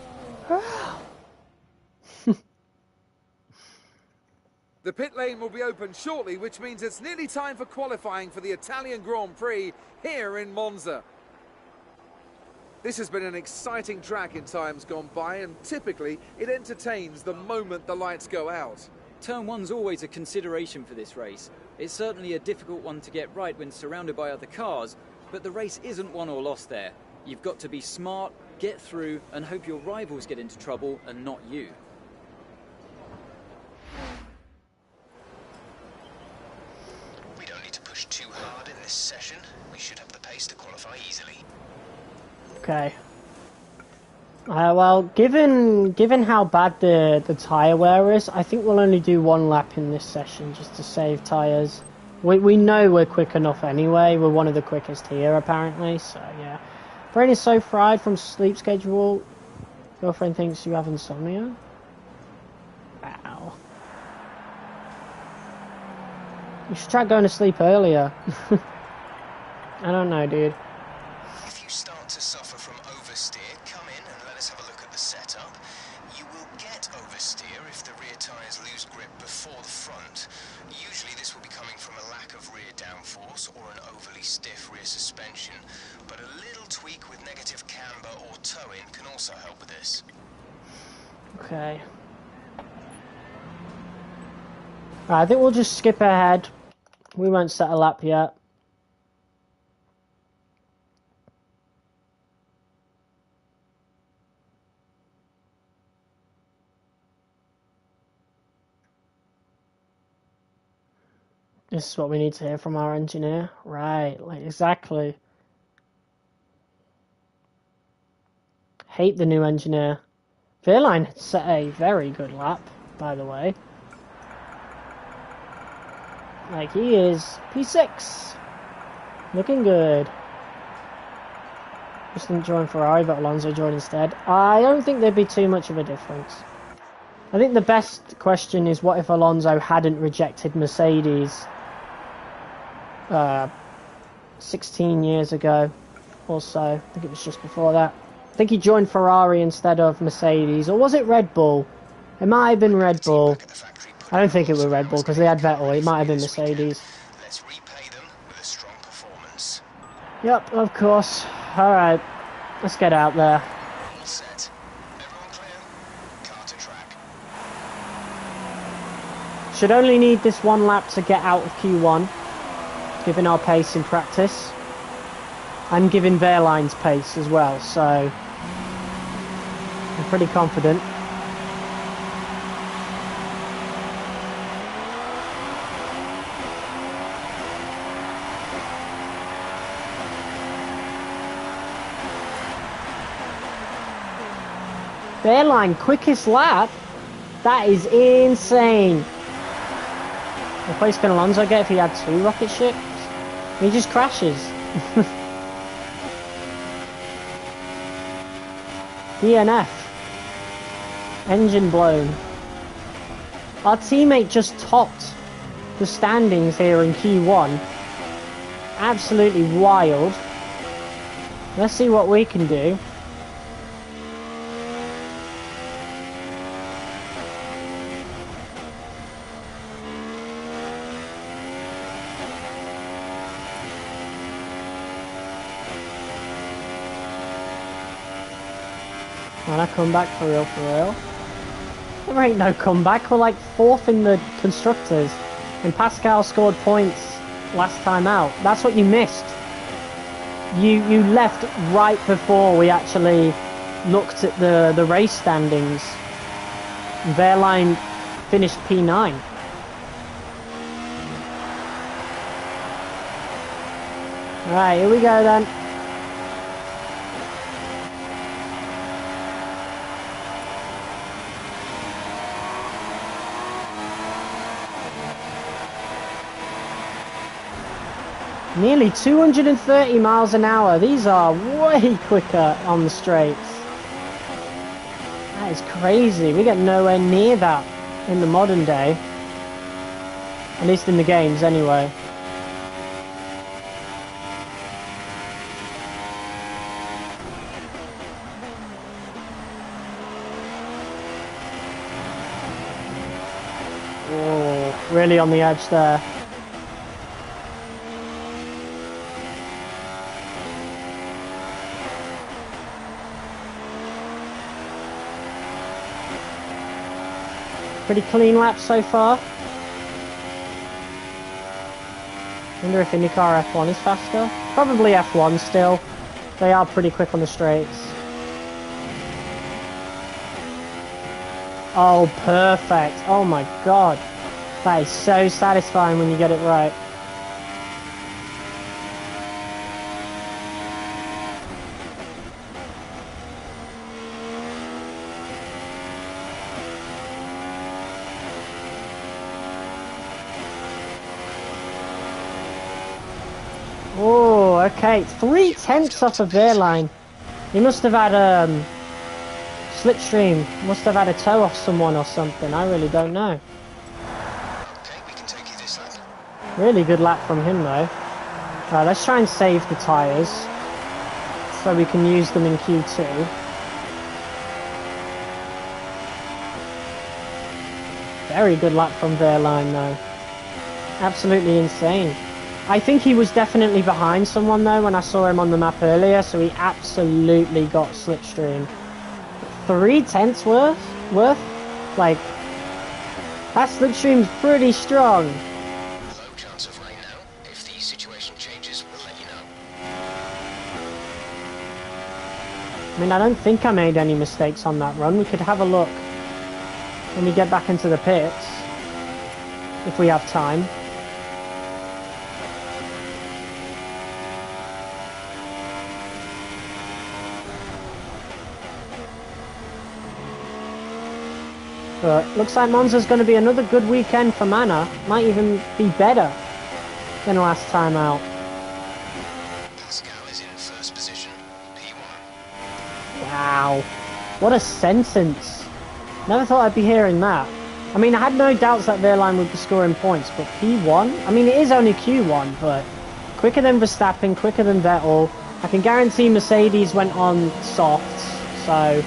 The pit lane will be open shortly, which means it's nearly time for qualifying for the Italian Grand Prix here in Monza. This has been an exciting track in times gone by, and typically it entertains the moment the lights go out. Turn 1's always a consideration for this race. It's certainly a difficult one to get right when surrounded by other cars, but the race isn't won or lost there. You've got to be smart, get through, and hope your rivals get into trouble and not you. We don't need to push too hard in this session. We should have the pace to qualify easily. Okay. Well, given how bad the tyre wear is, I think we'll only do 1 lap in this session just to save tyres. We know we're quick enough anyway. We're one of the quickest here, apparently, so yeah. Brain is so fried from sleep schedule. Girlfriend thinks you have insomnia. Wow. You should try going to sleep earlier. I don't know, dude. If you start to suffer from oversteer, come in and let us have a look at the setup. You will get oversteer if the rear tyres lose grip before the front. Usually this will be coming from a lack of rear downforce or an overly stiff rear suspension, but a little tweak with negative camber or toe-in can also help with this. Okay. Right, I think we'll just skip ahead. We won't set a lap yet. This is what we need to hear from our engineer. Right, like exactly. Hate the new engineer. Wehrlein set a very good lap, by the way. Like, he is P6. Looking good. Just didn't join Ferrari, but Alonso joined instead. I don't think there'd be too much of a difference. I think the best question is, what if Alonso hadn't rejected Mercedes 16 years ago or so? I think it was just before that. I think he joined Ferrari instead of Mercedes, or was it Red Bull? It might have been Red Bull. I don't think it was Red Bull because they had Vettel. It might have been Mercedes. Let's repay them with a strong performance. Yep, of course. Alright, let's get out there. All set. Everyone clear? Car to track. Should only need this one lap to get out of Q1, given our pace in practice. And given Wehrlein's pace as well, so I'm pretty confident. Wehrlein, quickest lap? That is insane. What place can Alonso get if he had 2 rocket ships? He just crashes. DNF. Engine blown. Our teammate just topped the standings here in Q1. Absolutely wild. Let's see what we can do. Can I come back for real, for real? There ain't no comeback. We're like 4th in the Constructors. And Pascal scored points last time out. That's what you missed. You left right before we actually looked at the race standings. Wehrlein finished P9. Alright, here we go then. Nearly 230 miles an hour. These are way quicker on the straights. That is crazy. We get nowhere near that in the modern day. At least in the games, anyway. Oh, really on the edge there. Pretty clean lap so far. Wonder if IndyCar F1 is faster. Probably F1 still. They are pretty quick on the straights. Oh, perfect. Oh my god. That is so satisfying when you get it right. Oh, okay. 3/10 off of Wehrlein. He must have had slipstream. Must have had a toe off someone or something. I really don't know. Okay, we can take you this lap. Really good lap from him though. Alright, let's try and save the tyres so we can use them in Q2. Very good lap from Wehrlein though. Absolutely insane. I think he was definitely behind someone though when I saw him on the map earlier, so he absolutely got slipstream. 3/10 worth? Like, that slipstream's pretty strong. Low chance of rain situation changes, we'll let you know. I mean, I don't think I made any mistakes on that run. We could have a look when we get back into the pits, if we have time. But looks like Monza's going to be another good weekend for Mana. Might even be better than last time out. Pascal is in first position, P1. Wow. What a sentence. Never thought I'd be hearing that. I mean, I had no doubts that Wehrlein would be scoring points, but P1? I mean, it is only Q1, but quicker than Verstappen, quicker than Vettel. I can guarantee Mercedes went on softs, so,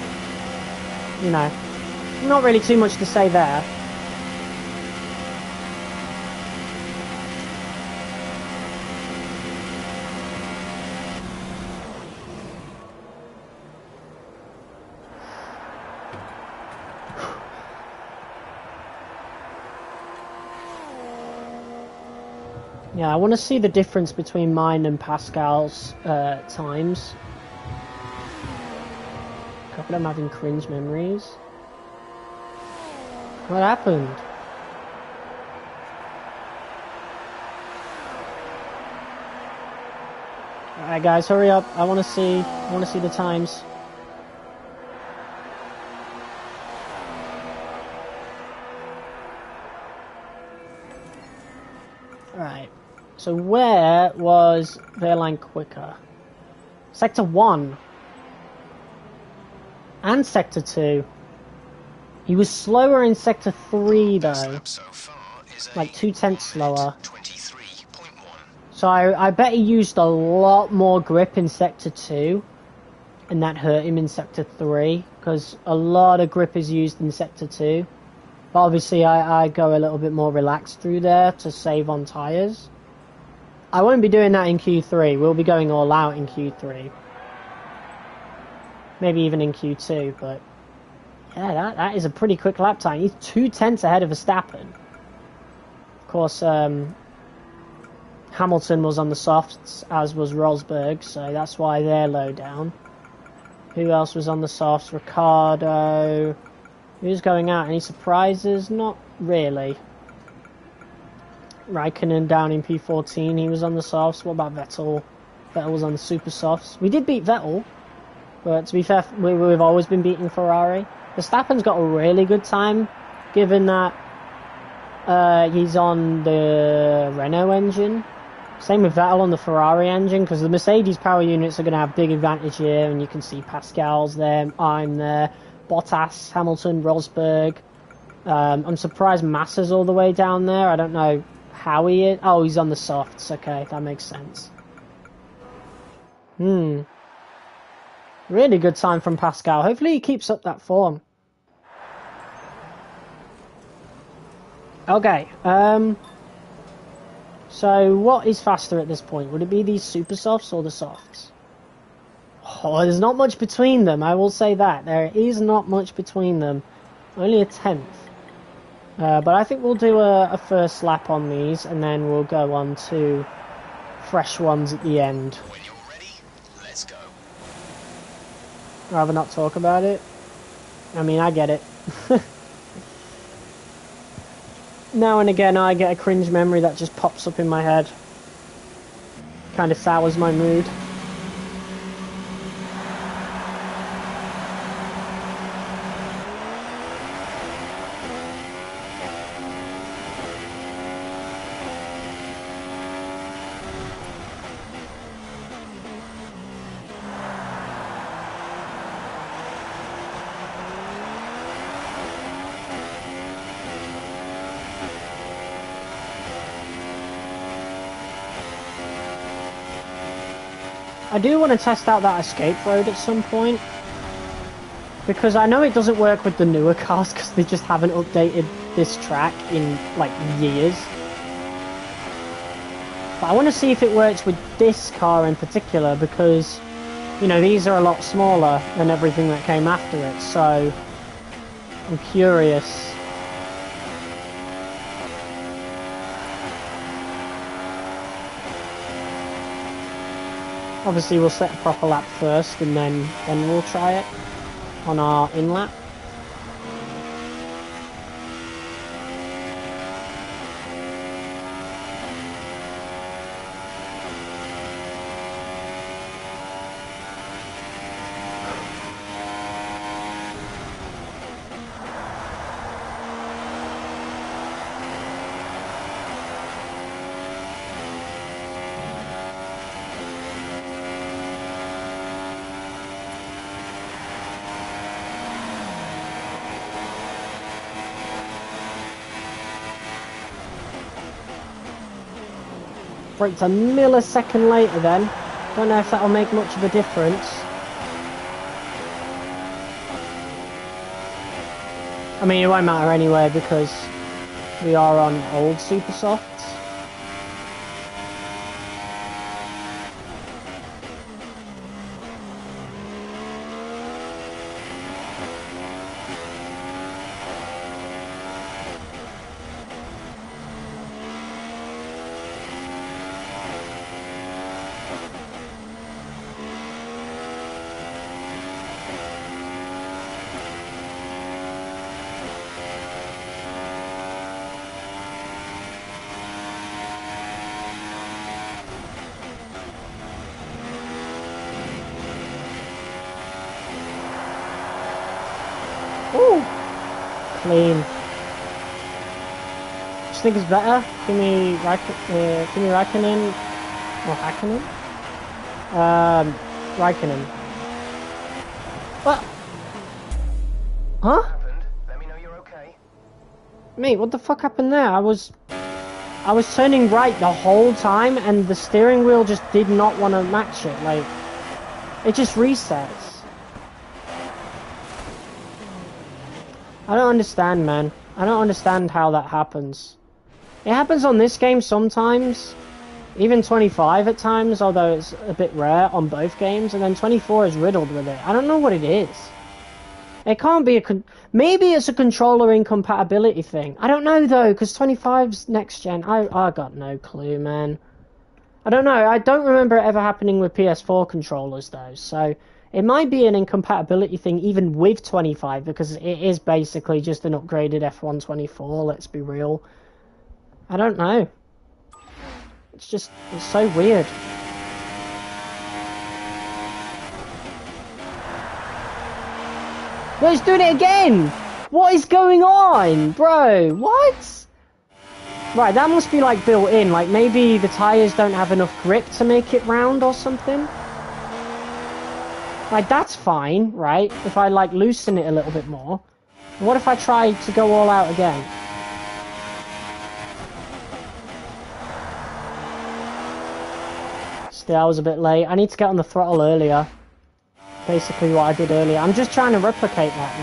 you know, not really too much to say there. Yeah, I want to see the difference between mine and Pascal's times. A couple of them having cringe memories. What happened? Alright guys, hurry up. I want to see the times. Alright. So where was Wehrlein quicker? Sector 1. And Sector 2. He was slower in Sector 3 though. So far is Like 2/10 slower. 23.1. So I bet he used a lot more grip in Sector 2. And that hurt him in Sector 3. Because a lot of grip is used in Sector 2. But obviously I go a little bit more relaxed through there to save on tyres. I won't be doing that in Q3. We'll be going all out in Q3. Maybe even in Q2, but yeah, that is a pretty quick lap time. He's 2/10 ahead of Verstappen. Of course, Hamilton was on the softs, as was Rosberg, so that's why they're low down. Who else was on the softs? Ricciardo. Who's going out? Any surprises? Not really. Raikkonen down in P14, he was on the softs. What about Vettel? Vettel was on the super softs. We did beat Vettel, but to be fair, we've always been beating Ferrari. Verstappen's got a really good time, given that he's on the Renault engine. Same with Vettel on the Ferrari engine, because the Mercedes power units are going to have big advantage here, and you can see Pascal's there, I'm there, Bottas, Hamilton, Rosberg. I'm surprised Massa's all the way down there. I don't know how he is. Oh, he's on the softs. Okay, that makes sense. Really good time from Pascal. Hopefully he keeps up that form. Okay, so what is faster at this point? Would it be these super softs or the softs? Oh, there's not much between them, I will say that. There is not much between them. Only a 10th. But I think we'll do a first lap on these, and then we'll go on to fresh ones at the end. When you're ready, let's go. Rather not talk about it. I mean, I get it. Now and again, I get a cringe memory that just pops up in my head. Kind of sours my mood. I do want to test out that escape road at some point, because I know it doesn't work with the newer cars because they just haven't updated this track in like years. But I want to see if it works with this car in particular, because you know these are a lot smaller than everything that came after it, so I'm curious. Obviously, we'll set a proper lap first, and then we'll try it on our in lap. Braked a millisecond later then. Don't know if that'll make much of a difference. I mean, it won't matter anyway because we are on old super softs. Ooh, clean. Just think it's better. Kimi Raikkonen or Hakkinen? Raikkonen. What? Huh? Let me know you're okay. Mate, what the fuck happened there? I was turning right the whole time, and the steering wheel just did not want to match it. Like, it just resets. I don't understand, man. I don't understand how that happens. It happens on this game sometimes, even 25 at times, although it's a bit rare on both games, and then 24 is riddled with it. I don't know what it is. It can't be maybe it's a controller incompatibility thing. I don't know though, because 25's next gen. I got no clue, man. I don't know. I don't remember it ever happening with PS4 controllers though, so it might be an incompatibility thing even with 25, because it is basically just an upgraded F1 24, let's be real. I don't know. It's so weird. No, it's doing it again! What is going on? Bro, what? Right, that must be like built in, like maybe the tyres don't have enough grip to make it round or something. Like, that's fine, right? If I, like, loosen it a little bit more. What if I try to go all out again? Still, I was a bit late. I need to get on the throttle earlier. Basically what I did earlier. I'm just trying to replicate that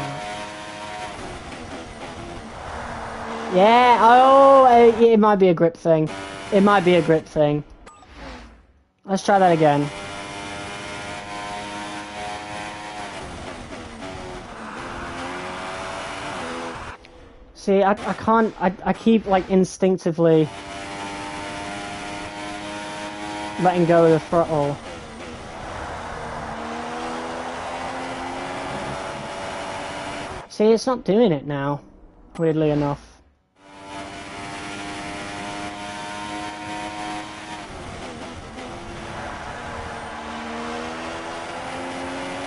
now. Yeah, oh, it might be a grip thing. It might be a grip thing. Let's try that again. See, I can't, I keep, like, instinctively letting go of the throttle. See, it's not doing it now, weirdly enough.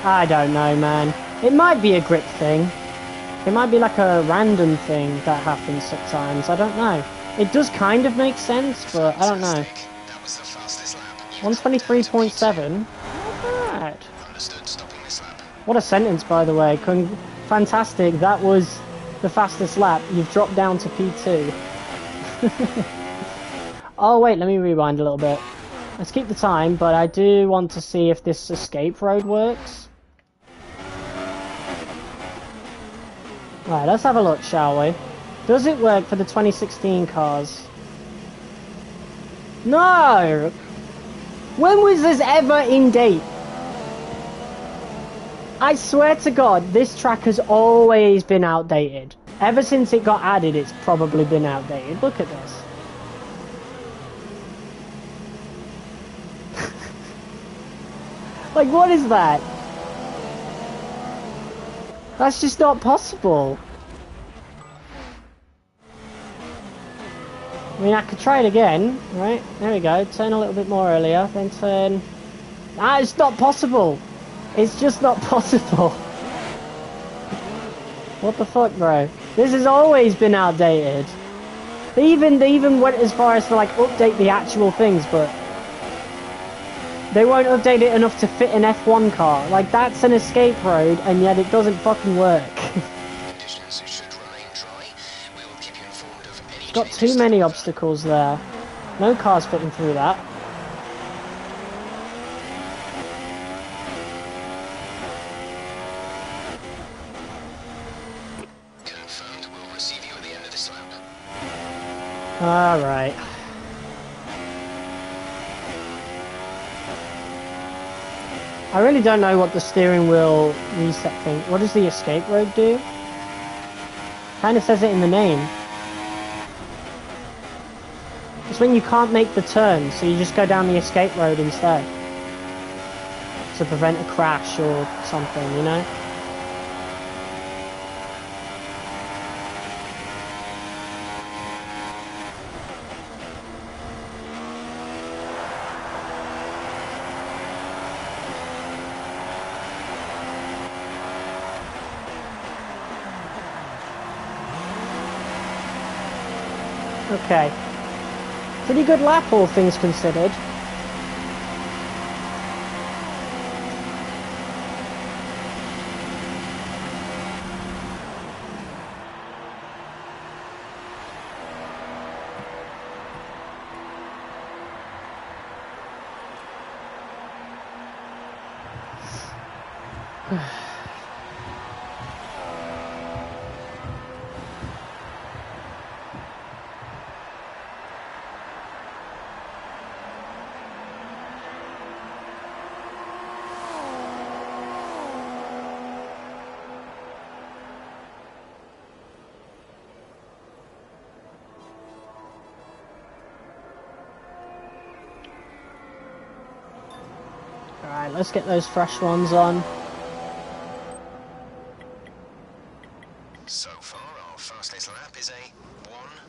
I don't know, man. It might be a grip thing. It might be like a random thing that happens sometimes, I don't know. It does kind of make sense, but I don't know. 123.7? Not bad. What a sentence, by the way. Fantastic, that was the fastest lap. You've dropped down to P2. Oh wait, let me rewind a little bit. Let's keep the time, but I do want to see if this escape road works. Right, let's have a look, shall we? Does it work for the 2016 cars? No! When was this ever in date? I swear to God, this track has always been outdated. Ever since it got added, it's probably been outdated. Look at this. Like, what is that? That's just not possible. I mean, I could try it again, right? There we go. Turn a little bit more earlier, then turn... Ah, it's not possible. It's just not possible. What the fuck, bro? This has always been outdated. They even went as far as to, like, update the actual things, but... they won't update it enough to fit an F1 car. Like, that's an escape road, and yet it doesn't fucking work. It's got too many obstacles there. No cars fitting through that. Confirmed. We'll receive you at the end of this lap. Alright. I really don't know what the steering wheel reset thing... what does the escape road do? Kinda says it in the name. It's when you can't make the turn, so you just go down the escape road instead. To prevent a crash or something, you know? Okay. Pretty good lap, all things considered. Alright, let's get those fresh ones on. So far, our fastest lap is a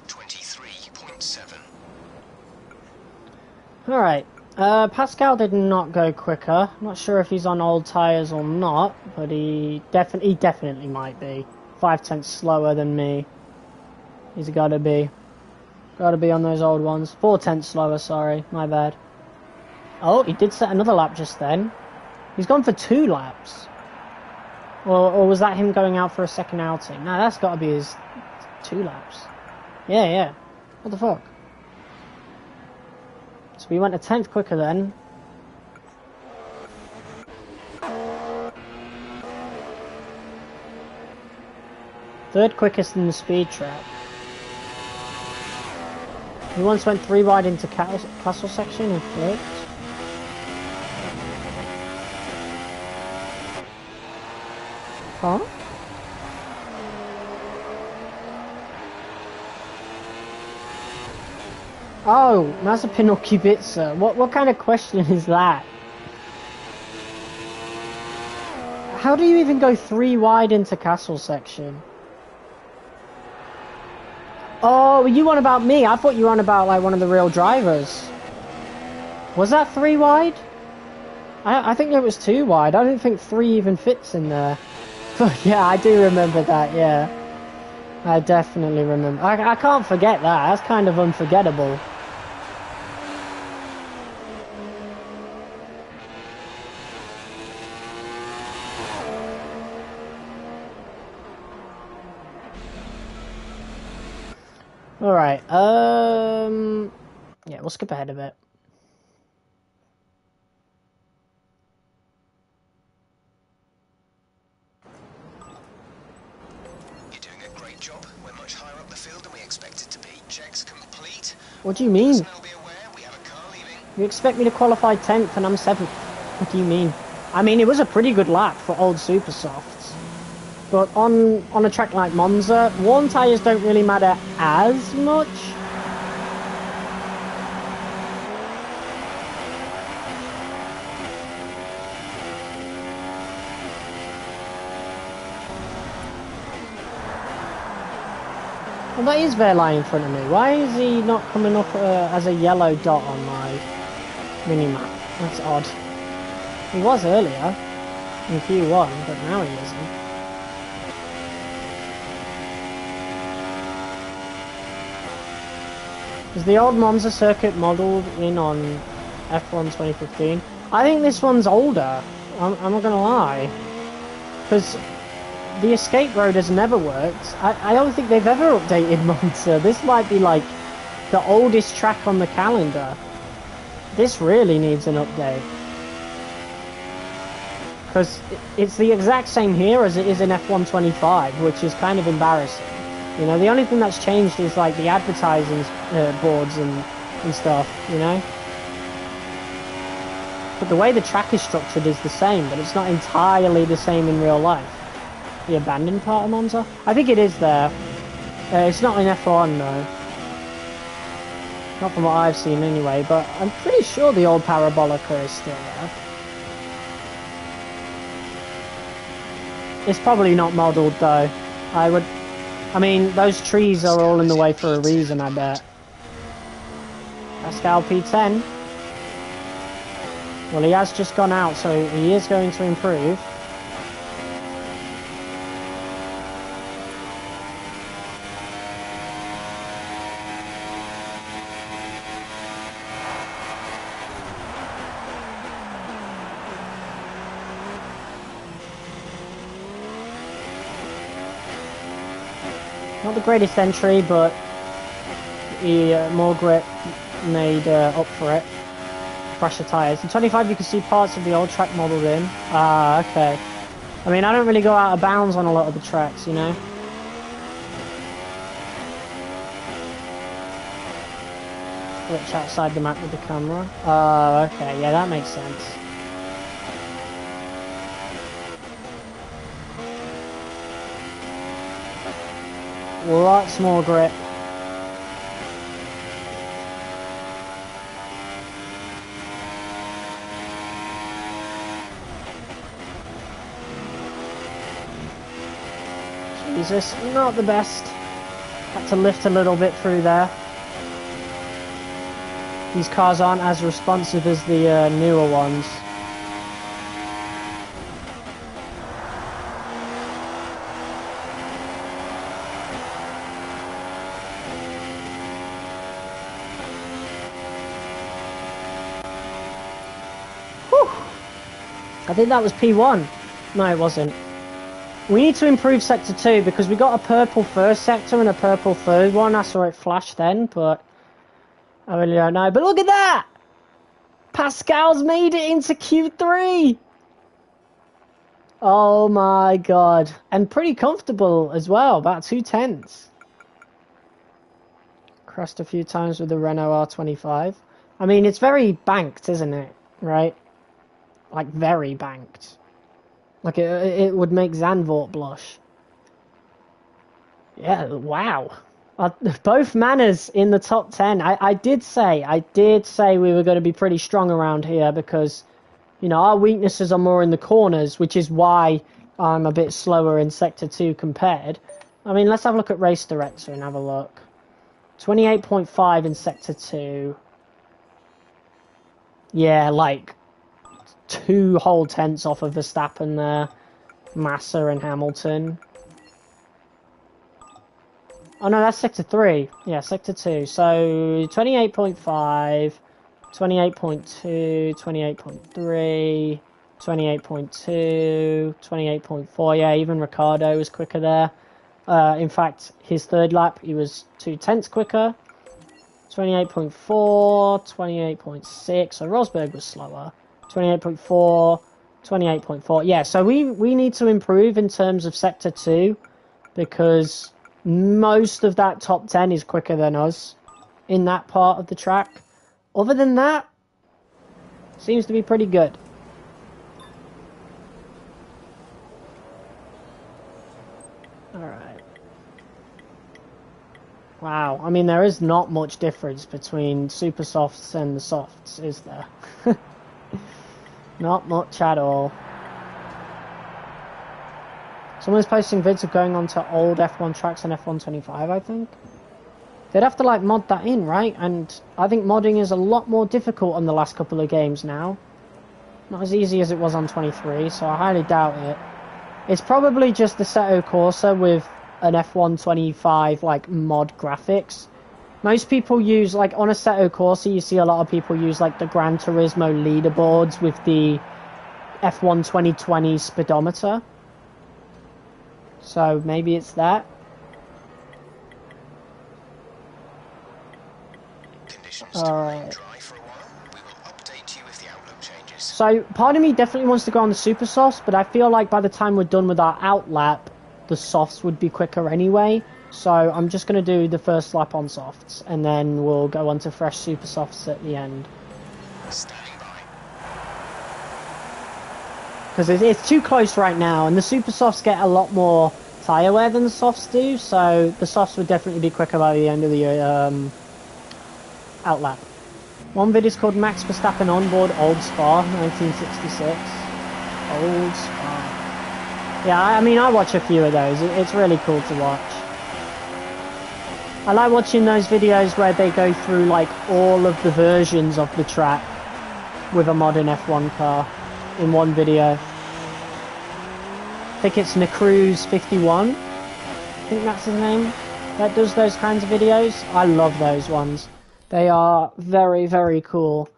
1:23.7. Alright, Pascal did not go quicker. Not sure if he's on old tyres or not, but he definitely might be. 5/10 slower than me. He's gotta be. Gotta be on those old ones. 4/10 slower, sorry, my bad. Oh, he did set another lap just then. He's gone for 2 laps. Or was that him going out for a second outing? No, that's got to be his 2 laps. Yeah. What the fuck? So we went a 10th quicker then. Third quickest in the speed trap. He once went 3 wide into castle section and flipped. Huh? Oh, Mazepin or Kubica. What kind of question is that? How do you even go 3 wide into castle section? Oh, were you on about me? I thought you were on about like one of the real drivers. Was that 3 wide? I think it was 2 wide. I don't think 3 even fits in there. But yeah, I do remember that, yeah. I definitely remember. I can't forget that. That's kind of unforgettable. Alright, yeah, we'll skip ahead a bit. You're doing a great job. We're much higher up the field than we expected to be. Checks complete. What do you mean? Personnel be aware, we have a car leaving. You expect me to qualify 10th and I'm 7th? What do you mean? I mean, it was a pretty good lap for old Supersofts. But on a track like Monza, worn tyres don't really matter as much. Well, that is Verlai in front of me. Why is he not coming up as a yellow dot on my mini-map? That's odd. He was earlier in Q1, but now he isn't. Is the old Monza circuit modelled in on F1 2015? I think this one's older. I'm not gonna lie, because the escape road has never worked. I don't think they've ever updated Monza. This might be like the oldest track on the calendar. This really needs an update, because it's the exact same here as it is in F1 25, which is kind of embarrassing. You know, the only thing that's changed is like the advertising boards and stuff, you know? But the way the track is structured is the same, but it's not entirely the same in real life. The abandoned part of Monza? I think it is there. It's not in F1 though. Not from what I've seen anyway, but I'm pretty sure the old Parabolica is still there. It's probably not modelled though. I mean, those trees are all in the way for a reason, I bet. Pascal P10. Well, he has just gone out, so he is going to improve. Not the greatest entry, but more grip made up for it. Pressure tyres. In 25 you can see parts of the old track modelled in. Ah, okay. I mean, I don't really go out of bounds on a lot of the tracks, you know? Glitch outside the map with the camera. Ah, okay. Yeah, that makes sense. Lots more grip. Jesus, not the best. Had to lift a little bit through there. These cars aren't as responsive as the newer ones. I think that was P1. No, it wasn't. We need to improve Sector 2 because we got a purple first sector and a purple third one. I saw it flash then, but I really don't know. But look at that! Pascal's made it into Q3! Oh my god. And pretty comfortable as well, about 2/10. Crashed a few times with the Renault R25. I mean, it's very banked, isn't it? Right? Like, very banked. Like, it would make Zandvoort blush. Yeah, wow. Both Manners in the top 10. I did say we were going to be pretty strong around here because, you know, our weaknesses are more in the corners, which is why I'm a bit slower in Sector 2 compared. I mean, let's have a look at Race Director and have a look. 28.5 in Sector 2. Yeah, like 2 whole tenths off of Verstappen there. Massa and Hamilton. Oh no, that's Sector 3. Yeah, Sector 2. So 28.5, 28.2, 28.3, 28.2, 28.4. Yeah, even Ricciardo was quicker there. In fact, his third lap, he was 2 tenths quicker. 28.4, 28.6. So Rosberg was slower. 28.4, 28.4. Yeah, so we need to improve in terms of Sector 2 because most of that top 10 is quicker than us in that part of the track. Other than that, seems to be pretty good. Alright. Wow, I mean there is not much difference between super softs and the softs, is there? Not much at all. Someone's posting vids of going on to old F1 tracks and F1 25, I think. They'd have to like mod that in, right? And I think modding is a lot more difficult on the last couple of games now. Not as easy as it was on 23, so I highly doubt it. It's probably just the Assetto Corsa with an F1 25 like mod graphics. Most people use, like on Assetto Corsa, you see a lot of people use like the Gran Turismo leaderboards with the F1 2020 speedometer. So maybe it's that. Alright. So part of me definitely wants to go on the super softs, but I feel like by the time we're done with our out lap, the softs would be quicker anyway. So I'm just going to do the first lap on softs, and then we'll go on to fresh super softs at the end. Because it's too close right now, and the super softs get a lot more tyre wear than the softs do, so the softs would definitely be quicker by the end of the out lap. One video is called Max Verstappen Onboard Old Spa 1966. Old Spa. Yeah, I mean, I watch a few of those. It's really cool to watch. I like watching those videos where they go through like all of the versions of the track with a modern F1 car in one video. I think it's Necruz51. I think that's his name. That does those kinds of videos. I love those ones. They are very, very cool.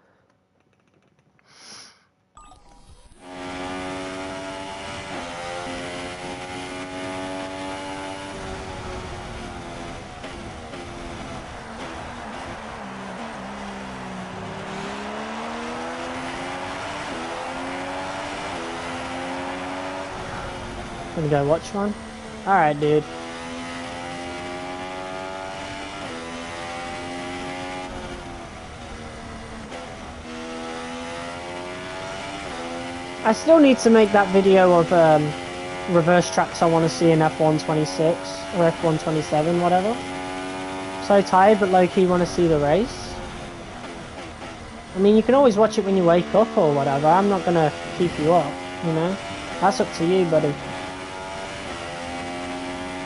Gonna go watch one? Alright, dude. I still need to make that video of reverse tracks I want to see in F1 26 or F1 27, whatever. So tired, but low-key want to see the race. I mean, you can always watch it when you wake up or whatever. I'm not gonna keep you up, you know? That's up to you, buddy.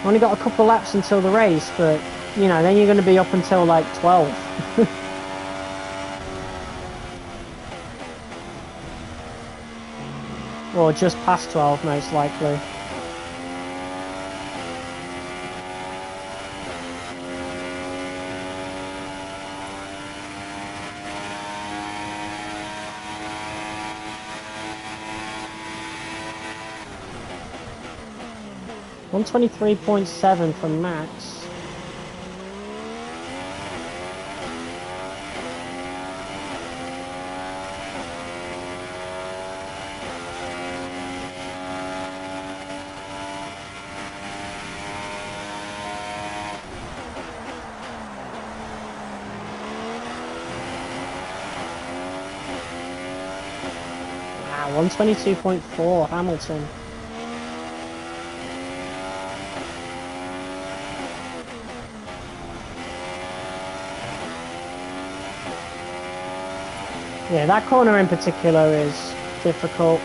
Only got a couple laps until the race, but, you know, then you're gonna be up until, like, 12. Or just past 12, most likely. $123.7 from Max. Wow, 122.4 Hamilton. Yeah, that corner in particular is difficult.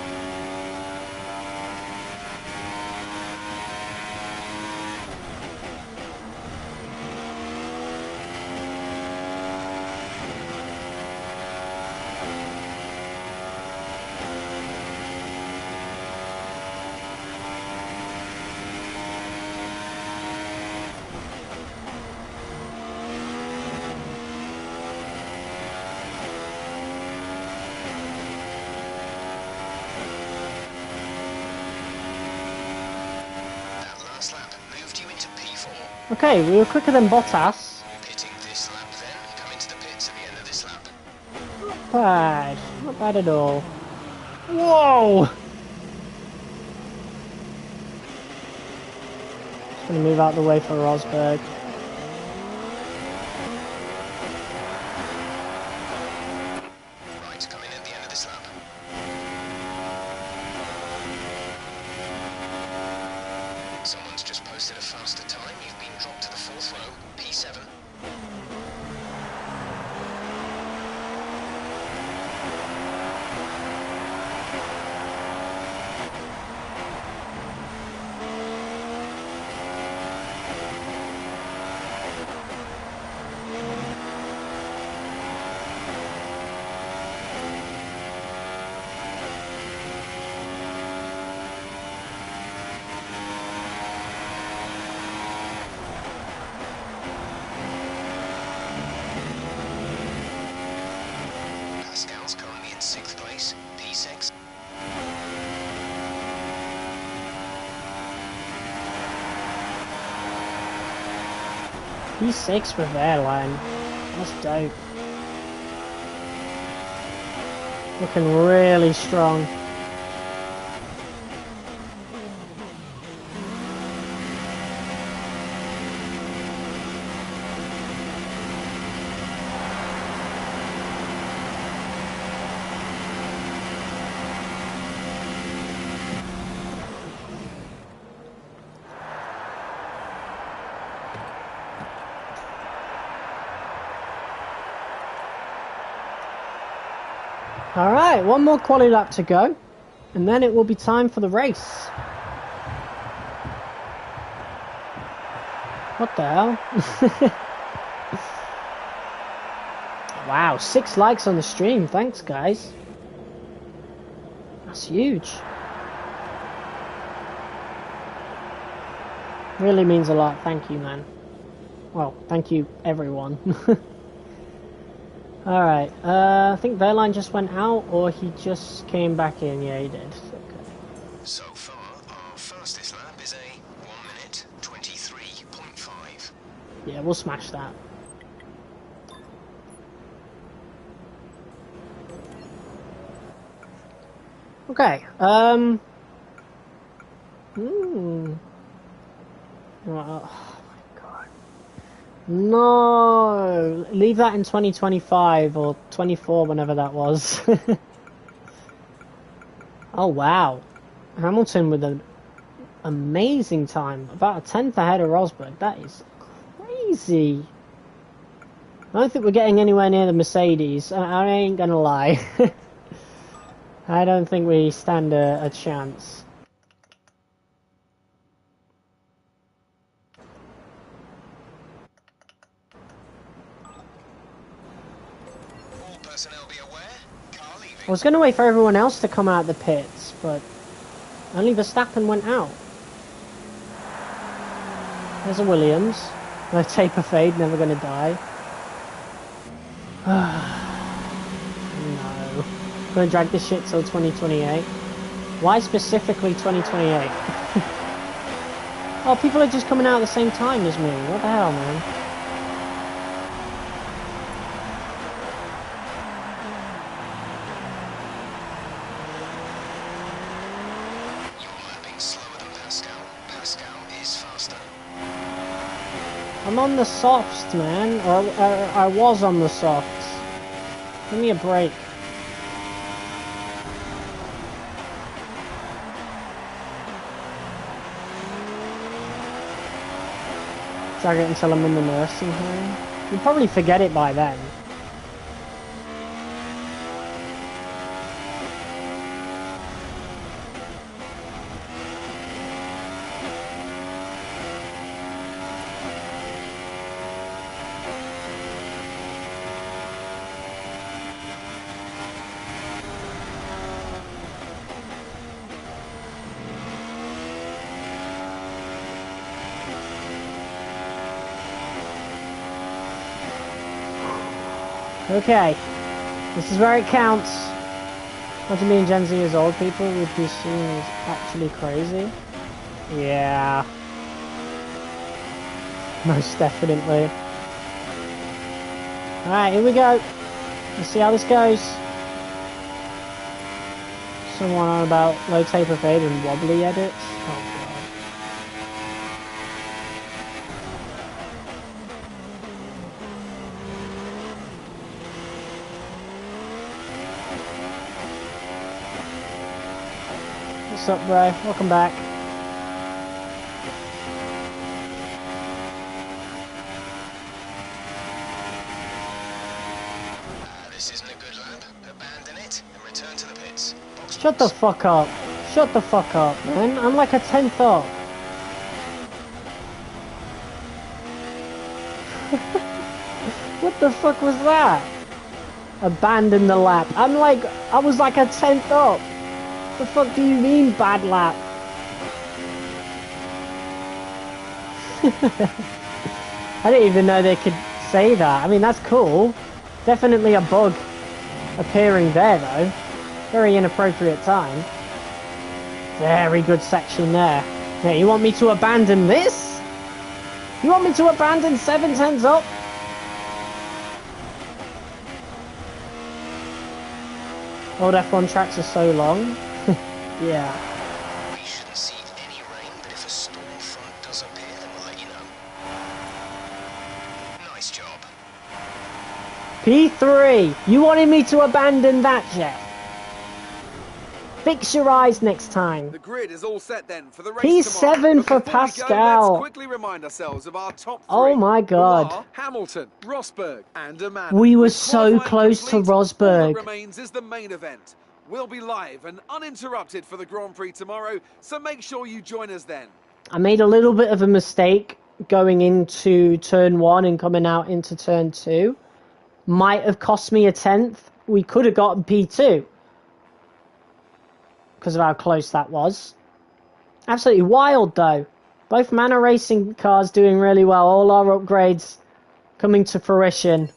Okay, we were quicker than Bottas. Pitting this lap then. Come into the pits at the end of this lap. Not bad. Not bad at all. Whoa! Just gonna move out the way for Rosberg. Right, come in at the end of this lap. Someone's just posted a faster time. You've been dropped to the fourth row, P7. 6th place, P6. P6 with airline. That's dope. Looking really strong. Alright, one more quali lap to go, and then it will be time for the race. What the hell? Wow, 6 likes on the stream, thanks guys. That's huge. Really means a lot, thank you man. Well, thank you everyone. Alright, I think Verline just went out, or he just came back in. Yeah, he did. Okay. So far, our fastest lap is a 1 minute 23.5. Yeah, we'll smash that. Okay, oh my god. No! Leave that in 2025 or 24, whenever that was. Oh wow. Hamilton with an amazing time. About a 10th ahead of Rosberg. That is crazy. I don't think we're getting anywhere near the Mercedes. I ain't gonna lie. I don't think we stand a chance. All personnel be aware. Car leaving. I was going to wait for everyone else to come out the pits, but only Verstappen went out. There's a Williams. No taper fade, never going to die. No. Going to drag this shit till 2028. Why specifically 2028? Oh, people are just coming out at the same time as me. What the hell, man? I'm on the softs, man. Or I was on the softs. Give me a break. Drag it until I'm in the nursing home. You'll probably forget it by then. Okay, this is where it counts. What do you mean Gen Z is old people would be seen as actually crazy? Yeah. Most definitely. Alright, here we go. Let's see how this goes. Someone on about low taper fade and wobbly edits. Oh god. What's up, bro? Welcome back. This isn't a good lap. Abandon it and return to the pits. Shut the fuck up. Shut the fuck up, man. I'm like a 10th up. What the fuck was that? Abandon the lap. I was like a 10th up. The fuck do you mean bad lap? I didn't even know they could say that. I mean, that's cool. Definitely a bug. appearing there, though. Very inappropriate time. Very good section there. Now, you want me to abandon this? You want me to abandon 7 tenths up? Old F1 tracks are so long. Yeah. We shouldn't see any rain, but if a storm front does appear, then we'll let you know. Nice job. P3, you wanted me to abandon that, Jeff? Fix your eyes next time. The grid is all set then for the race P7 tomorrow. for But before we go, Pascal. let's quickly remind ourselves of our top 3. Oh my God. Who are Hamilton, Rosberg, and Amanda. We were With so qualifying close to complete, all Rosberg. that remains is the main event. We'll be live and uninterrupted for the Grand Prix tomorrow, so make sure you join us then. I made a little bit of a mistake going into turn 1 and coming out into turn 2. Might have cost me a tenth. We could have gotten P2 because of how close that was. Absolutely wild, though. Both Mana Racing cars doing really well. All our upgrades coming to fruition.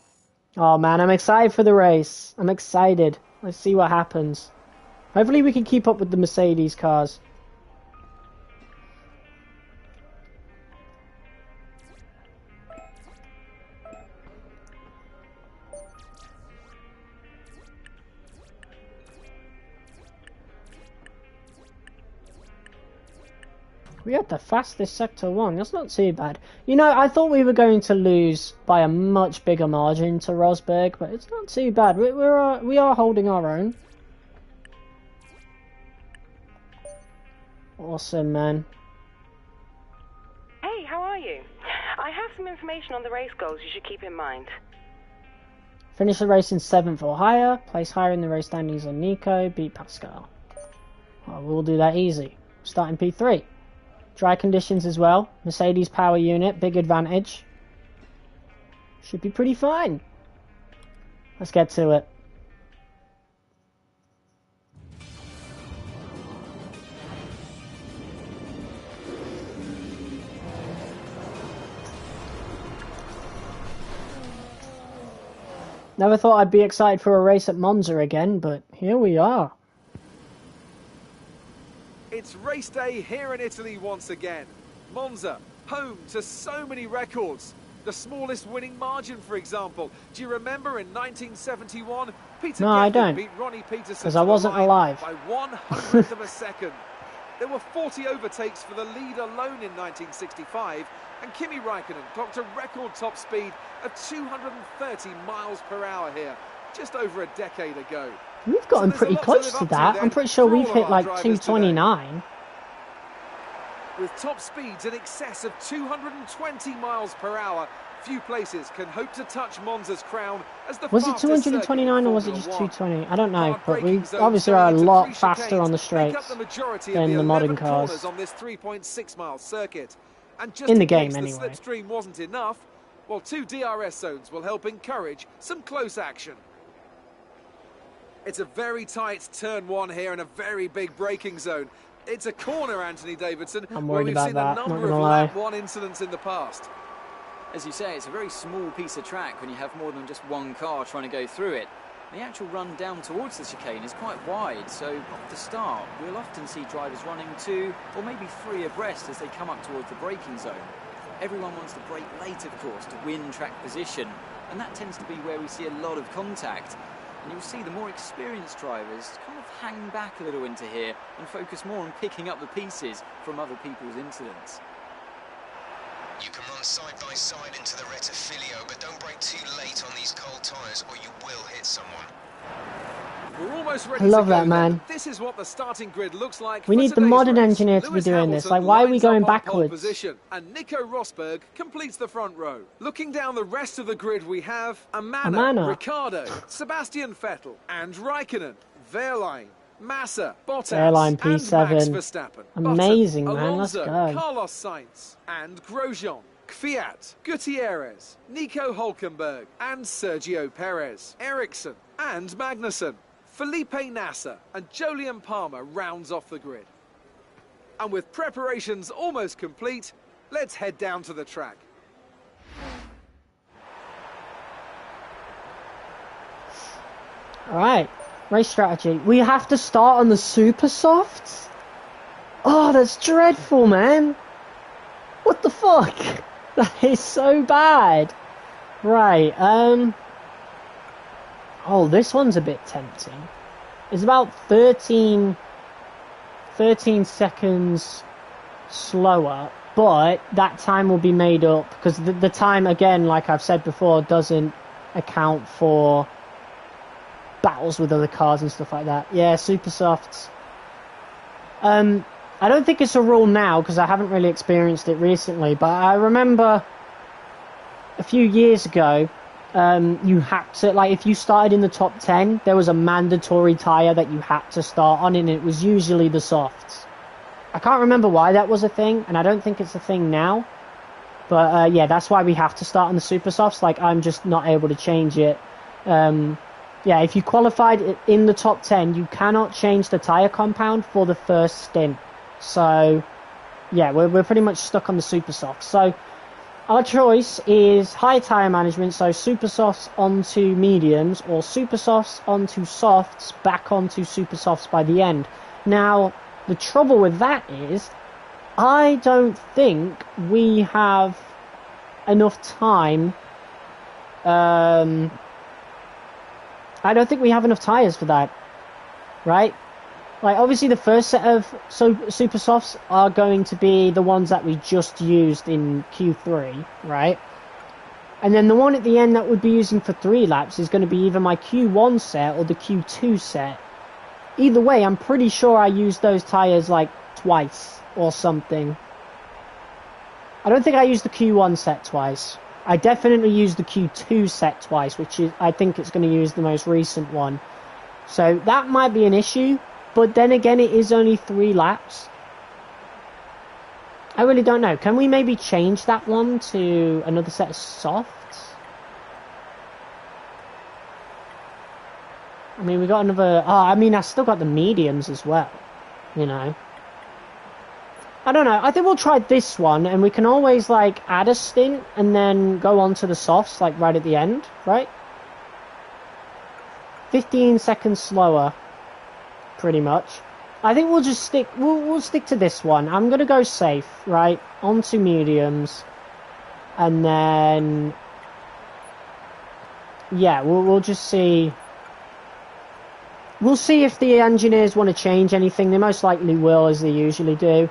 Oh, man, I'm excited for the race. I'm excited. Let's see what happens. Hopefully we can keep up with the Mercedes cars. We had the fastest Sector 1. That's not too bad. You know, I thought we were going to lose by a much bigger margin to Rosberg, but it's not too bad. We are holding our own. Awesome, man. Hey, how are you? I have some information on the race goals you should keep in mind. Finish the race in 7th or higher. Place higher in the race standings on Nico. Beat Pascal. Oh, we'll do that easy. Starting P3. Dry conditions as well. Mercedes power unit, big advantage. Should be pretty fine. Let's get to it. Never thought I'd be excited for a race at Monza again, but here we are. It's race day here in Italy once again. Monza, home to so many records. The smallest winning margin, for example. Do you remember in 1971? Peter No, I Geffen don't. beat Ronnie Peterson Because I wasn't alive. by 1/100th of a second. There were 40 overtakes for the lead alone in 1965, and Kimi Räikkönen clocked a record top speed of 230 miles per hour here, just over a decade ago. We've gotten pretty close to that. I'm pretty sure we've hit like 229. With top speeds in excess of 220 miles per hour, few places can hope to touch Monza's crown as the Was it fastest circuit in 229 or was it Formula just One. 220? I don't know, but we Hard braking zones obviously going are a into lot 3 faster on the chicanes make up straights the majority than of the modern 11 cars. corners on this 3.6-mile circuit. And just In the case game, anyway. the slipstream wasn't enough, well, 2 DRS zones will help encourage some close action. It's a very tight turn 1 here and a very big braking zone. It's a corner, Anthony Davidson, I'm where worried we've about seen that, a not number gonna of lie. lap 1 incidents in the past. As you say, it's a very small piece of track when you have more than just one car trying to go through it. The actual run down towards the chicane is quite wide, so off the start, we'll often see drivers running 2 or maybe 3 abreast as they come up towards the braking zone. Everyone wants to brake late, of course, to win track position, and that tends to be where we see a lot of contact. And you'll see the more experienced drivers kind of hang back a little into here and focus more on picking up the pieces from other people's incidents. You can run side by side into the Rettifilio, but don't brake too late on these cold tyres or you will hit someone. We're almost ready I love to go that, then. man. This is what the starting grid looks like. We for need the today's modern race. engineer to be Lewis doing this. Hamilton Like, why are we lines going up on pole backwards? position, and Nico Rosberg completes the front row. Looking down the rest of the grid, we have Amanda. Ricciardo, Sebastian Vettel, and Raikkonen, Wehrlein, Massa, Bottas, Airline and P7. Max Verstappen. Amazing, Button, man. Let's Alonso, go. Carlos Sainz, and Grosjean. Kvyat, Gutierrez, Nico Hulkenberg, and Sergio Perez, Ericsson, and Magnussen. Felipe Nasser and Jolyon Palmer rounds off the grid. And with preparations almost complete, let's head down to the track. Alright, race strategy. We have to start on the super softs? Oh, that's dreadful, man. What the fuck? That is so bad. Right, oh, this one's a bit tempting. It's about 13 seconds slower, but that time will be made up, because the time, again, like I've said before, doesn't account for battles with other cars and stuff like that. Yeah, super softs. I don't think it's a rule now, because I haven't really experienced it recently, but I remember a few years ago, you had to, like, if you started in the top 10, there was a mandatory tyre that you had to start on, and it was usually the softs. I can't remember why that was a thing, and I don't think it's a thing now. But, yeah, that's why we have to start on the super softs. Like, I'm just not able to change it. Yeah, if you qualified in the top 10, you cannot change the tyre compound for the first stint. So, yeah, we're pretty much stuck on the super softs. So, our choice is high tyre management, so super softs onto mediums, or super softs onto softs, back onto super softs by the end. Now, the trouble with that is, I don't think we have enough time. I don't think we have enough tyres for that, right? Like, obviously the first set of super softs are going to be the ones that we just used in Q3, right? And then the one at the end that we'd be using for 3 laps is going to be either my Q1 set or the Q2 set. Either way, I'm pretty sure I used those tyres, like, twice or something. I don't think I used the Q1 set twice. I definitely used the Q2 set twice, which is, I think it's going to use the most recent one. So that might be an issue, but then again, it is only 3 laps. I really don't know. Can we maybe change that one to another set of softs? I mean, we got another... Oh, I mean, I still got the mediums as well, you know. I don't know. I think we'll try this one, and we can always, like, add a stint and then go on to the softs, like, right at the end, right? 15 seconds slower, pretty much. I think we'll just stick... We'll stick to this one. I'm going to go safe, right? Onto mediums. And then... Yeah, we'll just see... We'll see if the engineers want to change anything. They most likely will, as they usually do.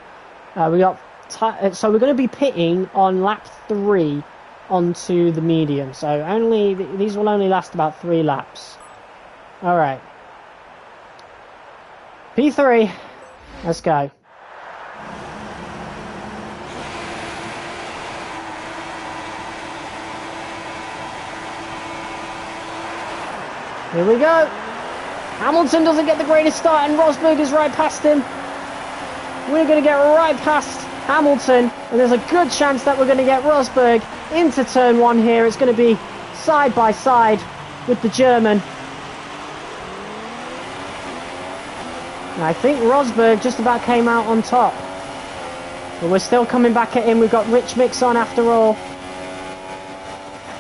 So we're going to be pitting on lap 3 onto the medium. So these will only last about 3 laps. All right. P3. Let's go. Here we go. Hamilton doesn't get the greatest start, and Rosberg is right past him. We're going to get right past Hamilton, and there's a good chance that we're going to get Rosberg into turn 1 here. It's going to be side by side with the German. And I think Rosberg just about came out on top. But we're still coming back at him. We've got Rich Mix on after all.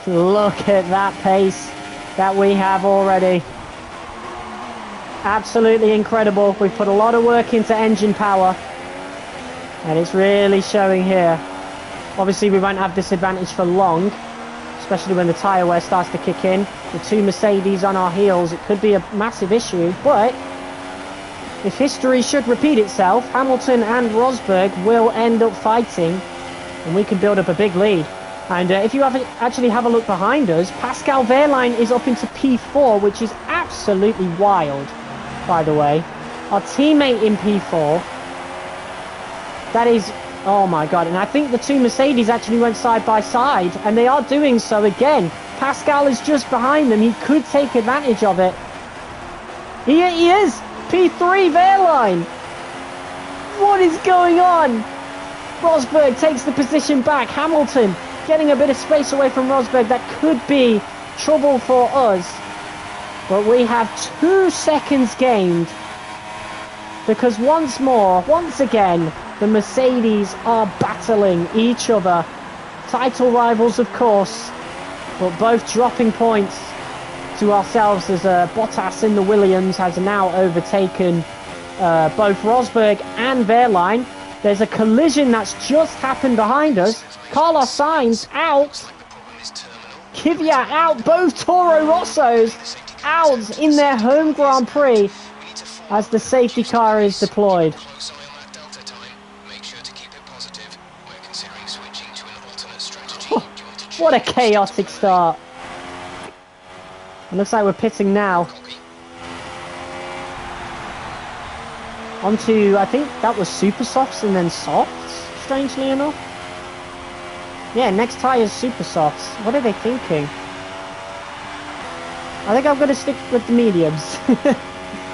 Look at that pace that we have already. Absolutely incredible. We've put a lot of work into engine power, and it's really showing here. Obviously we won't have this advantage for long, especially when the tyre wear starts to kick in. The 2 Mercedes on our heels, it could be a massive issue, but if history should repeat itself, Hamilton and Rosberg will end up fighting, and we can build up a big lead. And if you actually have a look behind us, Pascal Wehrlein is up into P4, which is absolutely wild, by the way. Our teammate in P4, that is, oh my god, and I think the 2 Mercedes actually went side by side, and they are doing so again. Pascal is just behind them. He could take advantage of it. Here he is, P3 Wehrlein. What is going on? Rosberg takes the position back. Hamilton getting a bit of space away from Rosberg. That could be trouble for us. But we have 2 seconds gained, because once again, the Mercedes are battling each other. Title rivals, of course, but both dropping points to ourselves as Bottas in the Williams has now overtaken both Rosberg and Wehrlein. There's a collision that's just happened behind us. Carlos Sainz out. Kvyat out. Both Toro Rossos out in their home Grand Prix as the safety car is deployed. What a chaotic start. It looks like we're pitting now. Onto, I think that was super softs and then softs, strangely enough. Yeah, next tyre is super softs. What are they thinking? I think I'm going to stick with the mediums.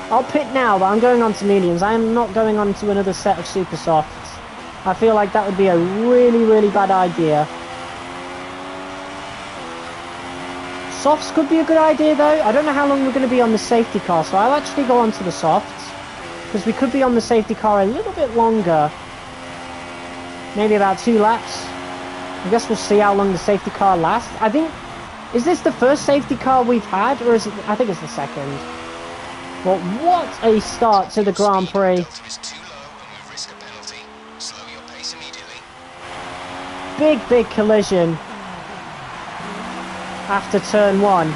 I'll pit now, but I'm going on to mediums. I am not going on to another set of super softs. I feel like that would be a really, really bad idea. Softs could be a good idea though. I don't know how long we're going to be on the safety car, so I'll actually go on to the softs. Because we could be on the safety car a little bit longer. Maybe about 2 laps. I guess we'll see how long the safety car lasts. I think, is this the first safety car we've had? Or is it, I think it's the second. But what a start to the Grand Prix. Big collision after turn 1.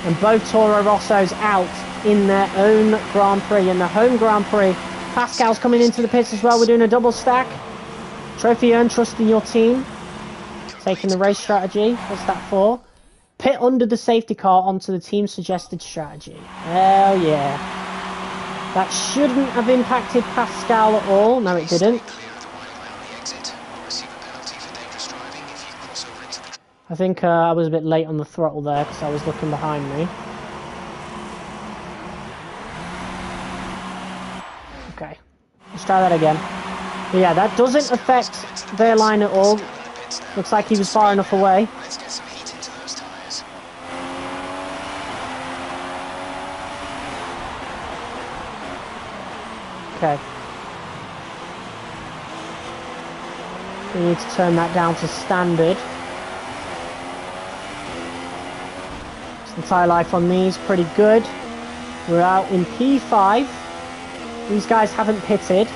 And both Toro Rossos out in their own Grand Prix, in the home Grand Prix. Pascal's coming into the pits as well. We're doing a double stack. Trophy earned, trusting your team. Taking the race strategy. What's that for? Pit under the safety car onto the team suggested strategy. Hell yeah. That shouldn't have impacted Pascal at all. No, it didn't. I think I was a bit late on the throttle there because I was looking behind me. Okay, let's try that again. But yeah, that doesn't affect Wehrlein at all. Looks like he was far enough away. Okay. We need to turn that down to standard. The tyre life on these pretty good. We're out in P5. These guys haven't pitted,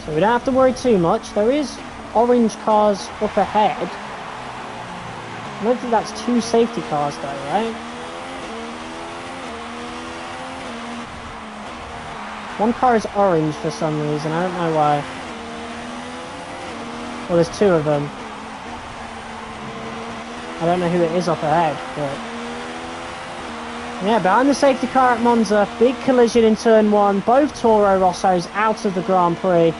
so we don't have to worry too much. There is orange cars up ahead. I don't think that's 2 safety cars though, right? One car is orange for some reason, I don't know why. Well, there's 2 of them. I don't know who it is up ahead, but... yeah, behind the safety car at Monza, big collision in turn 1, both Toro Rossos out of the Grand Prix.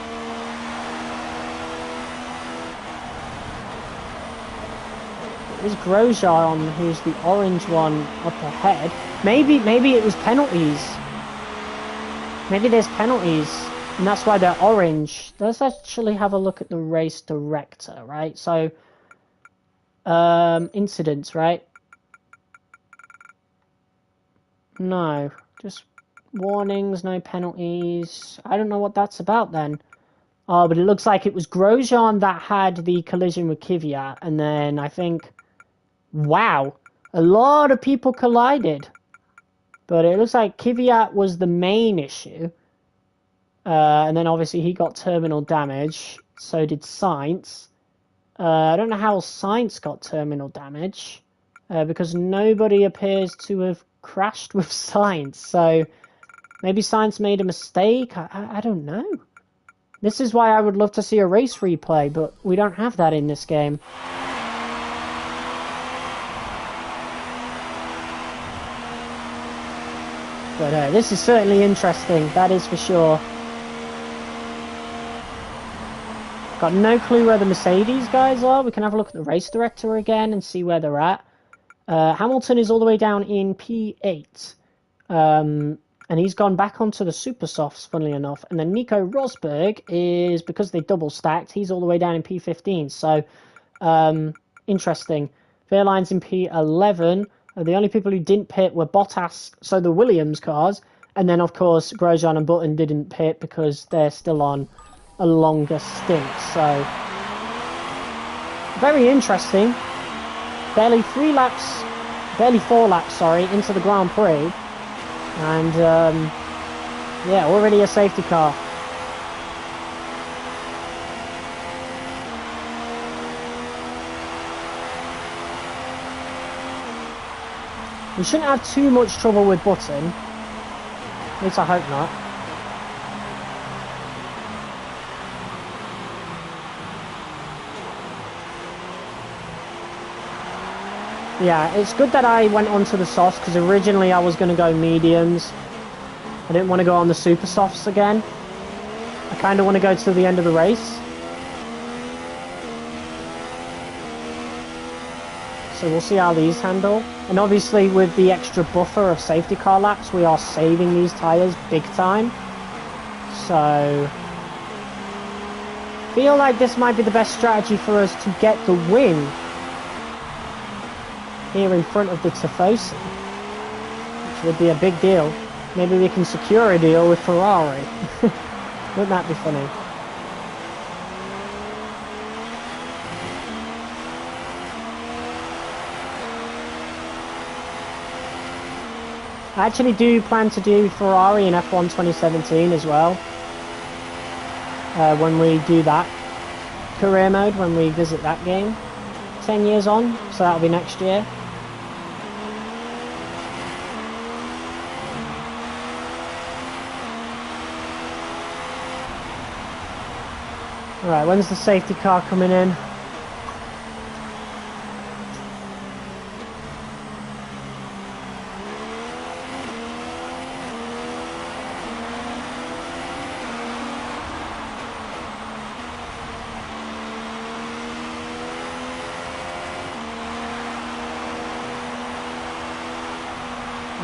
It is Grosjean who's the orange one up ahead. Maybe it was penalties. Maybe there's penalties, and that's why they're orange. Let's actually have a look at the race director, right? So... incidents, right? No, just warnings, no penalties. I don't know what that's about then. Oh, but it looks like it was Grosjean that had the collision with Kvyat, and then I think, wow, a lot of people collided. But it looks like Kvyat was the main issue. And then obviously he got terminal damage, so did Sainz. I don't know how Sainz got terminal damage, because nobody appears to have crashed with Sainz, so maybe Sainz made a mistake, I don't know. This is why I would love to see a race replay, but we don't have that in this game. But this is certainly interesting, that is for sure. Got no clue where the Mercedes guys are. We can have a look at the race director again and see where they're at. Hamilton is all the way down in P8. And he's gone back onto the super softs, funnily enough. And then Nico Rosberg is, because they double stacked, he's all the way down in P15. So, interesting. Wehrlein's in P11. The only people who didn't pit were Bottas, so the Williams cars. And then, of course, Grosjean and Button didn't pit because they're still on a longer stint. So very interesting. Barely 4 laps, sorry, into the Grand Prix. And, yeah, already a safety car. We shouldn't have too much trouble with Button. At least I hope not. Yeah, it's good that I went onto the softs, because originally I was going to go mediums. I didn't want to go on the super softs again. I kind of want to go to the end of the race. So we'll see how these handle. And obviously with the extra buffer of safety car laps, we are saving these tyres big time. So feel like this might be the best strategy for us to get the win here in front of the Tifosi, which would be a big deal. Maybe we can secure a deal with Ferrari. Wouldn't that be funny? I actually do plan to do Ferrari in F1 2017 as well. When we do that career mode, when we visit that game. 10 years on, so that'll be next year. Alright, when's the safety car coming in?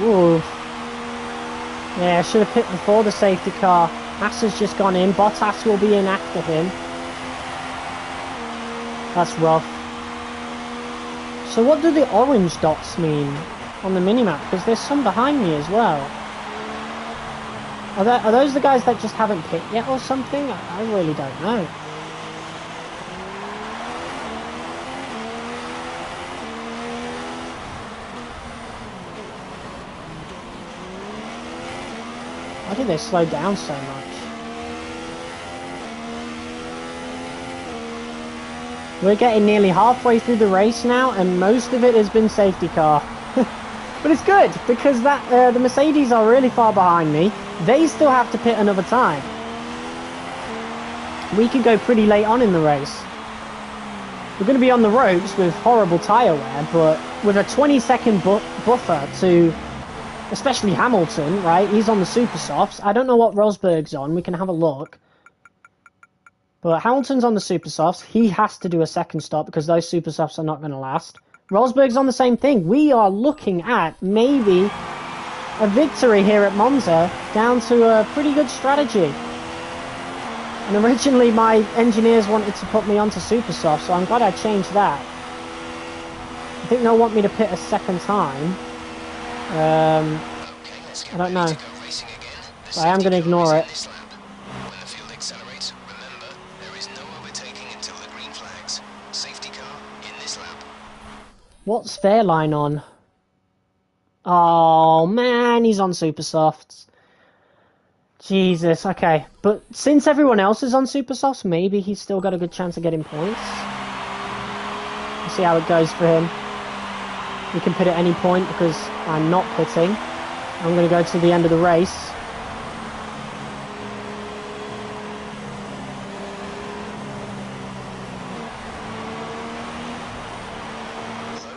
Ooh. Yeah, I should have picked before the safety car. Massa's just gone in. Bottas will be in after him. That's rough. So what do the orange dots mean on the minimap? Because there's some behind me as well. Are those the guys that just haven't picked yet or something? I really don't know. Why did they slow down so much? We're getting nearly halfway through the race now, and most of it has been safety car. But it's good, because the Mercedes are really far behind me. They still have to pit another time. We could go pretty late on in the race. We're going to be on the ropes with horrible tyre wear, but with a 20-second buffer to... especially Hamilton, right? He's on the super softs. I don't know what Rosberg's on. We can have a look. But Hamilton's on the super softs. He has to do a second stop because those super softs are not going to last. Rosberg's on the same thing. We are looking at maybe a victory here at Monza down to a pretty good strategy. And originally my engineers wanted to put me onto super soft, so I'm glad I changed that. I think they'll want me to pit a second time. I don't know. But I am going to ignore it. When the field accelerates, remember, there is no overtaking until the green flags. Safety car in this lap. What's Fairline on? Oh man, he's on super softs. Jesus, okay. But since everyone else is on super softs, maybe he's still got a good chance of getting points. We'll see how it goes for him. We can pit at any point because I'm not pitting. I'm going to go to the end of the race.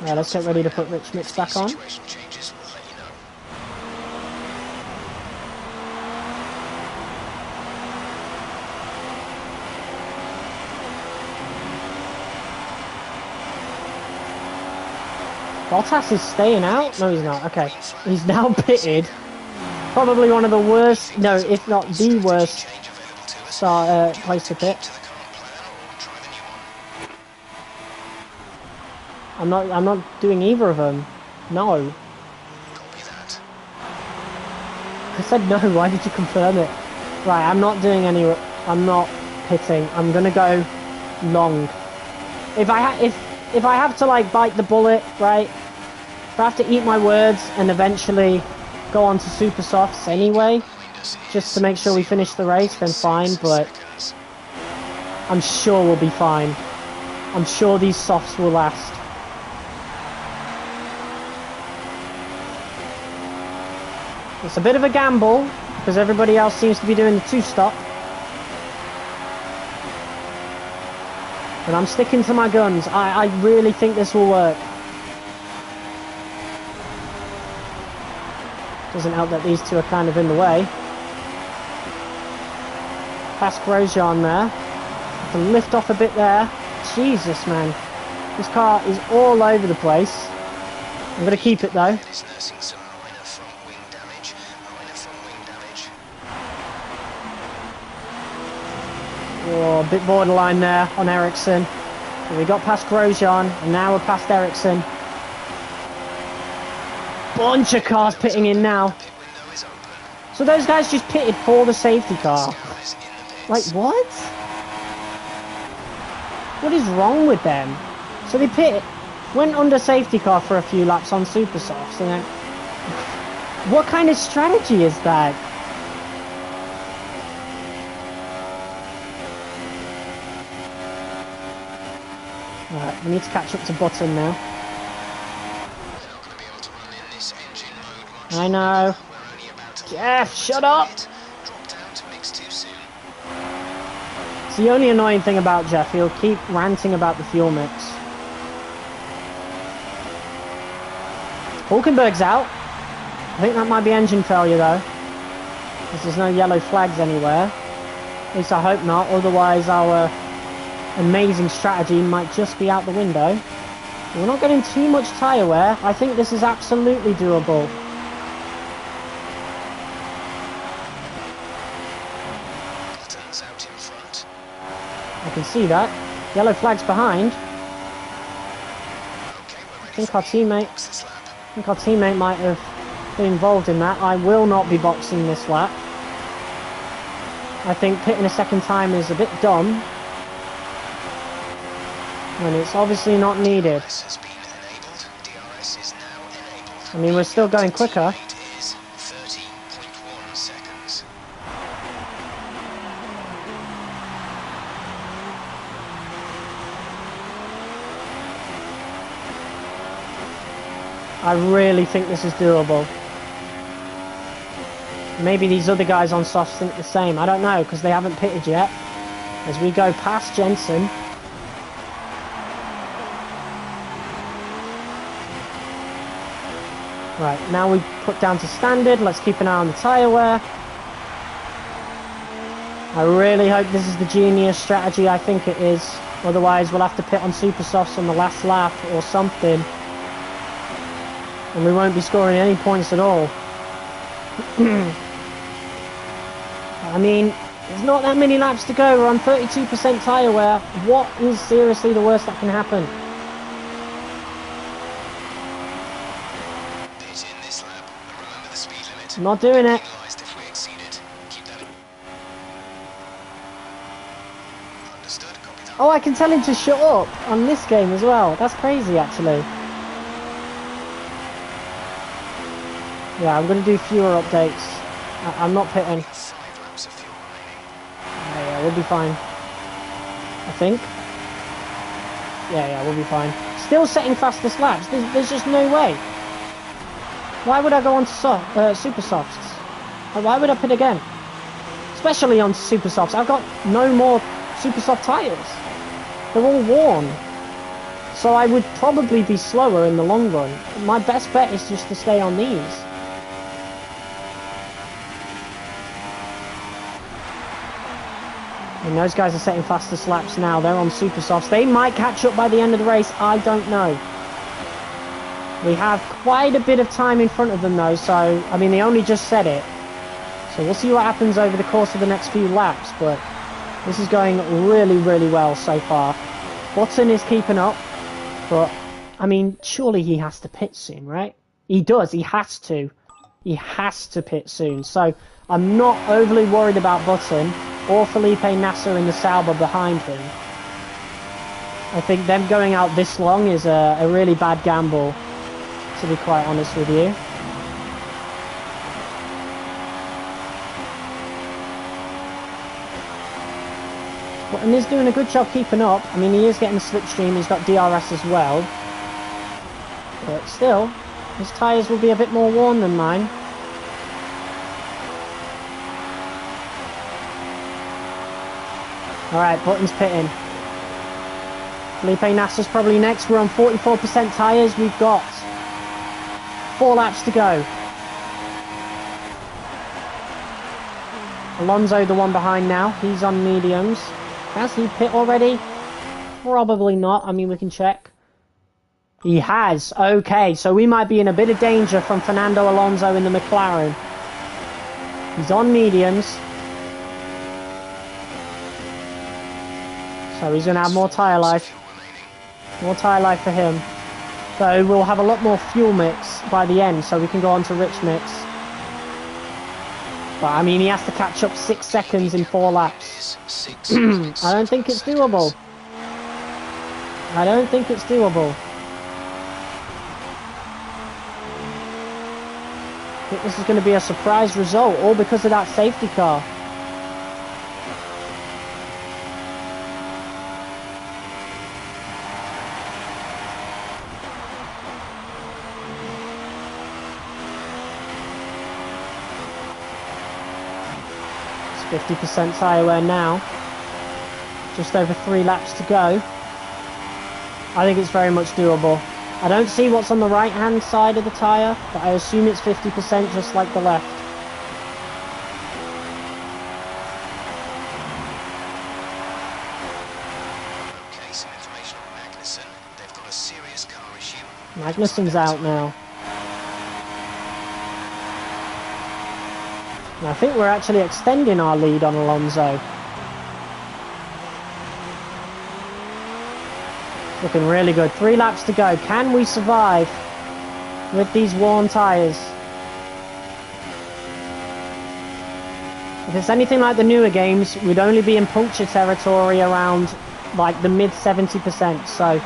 Right, let's get ready to put Rich Mix back on. Bottas is staying out? No, he's not. Okay. He's now pitted. Probably one of the worst, no, if not the worst place to pit. I'm not doing either of them. No. I said no, why did you confirm it? Right, I'm not doing any, I'm not pitting. I'm gonna go long. If I have to like bite the bullet, right? If I have to eat my words and eventually go on to super softs anyway, just to make sure we finish the race, then fine. But I'm sure we'll be fine. I'm sure these softs will last. It's a bit of a gamble because everybody else seems to be doing the two-stop. But I'm sticking to my guns. I really think this will work. Doesn't help that these two are kind of in the way. Past Grosjean there. I can lift off a bit there. Jesus, man. This car is all over the place. I'm going to keep it, though. Oh, a bit borderline there on Ericsson. So we got past Grosjean, and now we're past Ericsson. Bunch of cars pitting in now. So those guys just pitted for the safety car. Like, what? What is wrong with them? So they went under safety car for a few laps on super softs, and then... What kind of strategy is that? Right, we need to catch up to Button now. I know. Jeff, shut up! It's the only annoying thing about Jeff. He'll keep ranting about the fuel mix. Hulkenberg's out. I think that might be engine failure though, because there's no yellow flags anywhere. At least I hope not, otherwise our amazing strategy might just be out the window. We're not getting too much tyre wear. I think this is absolutely doable. Buttons out in front. I can see that. Yellow flag's behind. I think our teammate might have been involved in that. I will not be boxing this lap. I think pitting a second time is a bit dumb. And it's obviously not needed. I mean, we're still going quicker. I really think this is doable. Maybe these other guys on softs think the same. I don't know, because they haven't pitted yet. As we go past Jensen. Right, now we put down to standard. Let's keep an eye on the tyre wear. I really hope this is the genius strategy. I think it is. Otherwise, we'll have to pit on super softs on the last lap or something. And we won't be scoring any points at all. I mean, there's not that many laps to go. We're on 32% tyre wear. What is seriously the worst that can happen? I'm not doing it. Oh, I can tell him to shut up on this game as well. That's crazy, actually. Yeah, I'm going to do fewer updates. I'm not pitting. Yeah, we'll be fine. I think. Yeah, we'll be fine. Still setting fastest laps. There's just no way. Why would I go on to super softs? Why would I pit again? Especially on super softs. I've got no more super soft tyres. They're all worn. So I would probably be slower in the long run. My best bet is just to stay on these. And those guys are setting fastest laps now. They're on super softs. They might catch up by the end of the race. I don't know. We have quite a bit of time in front of them though, so, I mean, they only just said it. So we'll see what happens over the course of the next few laps, but this is going really, really well so far. Button is keeping up, but, I mean, surely he has to pit soon, right? He does, he has to. He has to pit soon, so I'm not overly worried about Button or Felipe Nasser in the Sauber behind him. I think them going out this long is a really bad gamble, to be quite honest with you. And he's doing a good job keeping up. I mean, he is getting a slipstream, he's got DRS as well. But still, his tyres will be a bit more worn than mine. Alright, Button's pitting. Felipe Nasser's probably next. We're on 44% tyres. We've got 4 laps to go. Alonso, the one behind now. He's on mediums. Has he pit already? Probably not. I mean, we can check. He has. Okay, so we might be in a bit of danger from Fernando Alonso in the McLaren. He's on mediums. So he's going to have more tyre life. More tyre life for him. So we'll have a lot more fuel mix by the end, so we can go on to rich mix. But I mean, he has to catch up 6 seconds in 4 laps. I don't think it's doable. I don't think it's doable. I think this is going to be a surprise result, all because of that safety car. It's 50% tyre wear now. Just over 3 laps to go. I think it's very much doable. I don't see what's on the right hand side of the tyre, but I assume it's 50% just like the left. Okay, some information on Magnussen. They've got a serious car issue. Magnussen's out now. And I think we're actually extending our lead on Alonso. Looking really good. 3 laps to go. Can we survive with these worn tyres? If it's anything like the newer games, we'd only be in puncture territory around like the mid 70%. So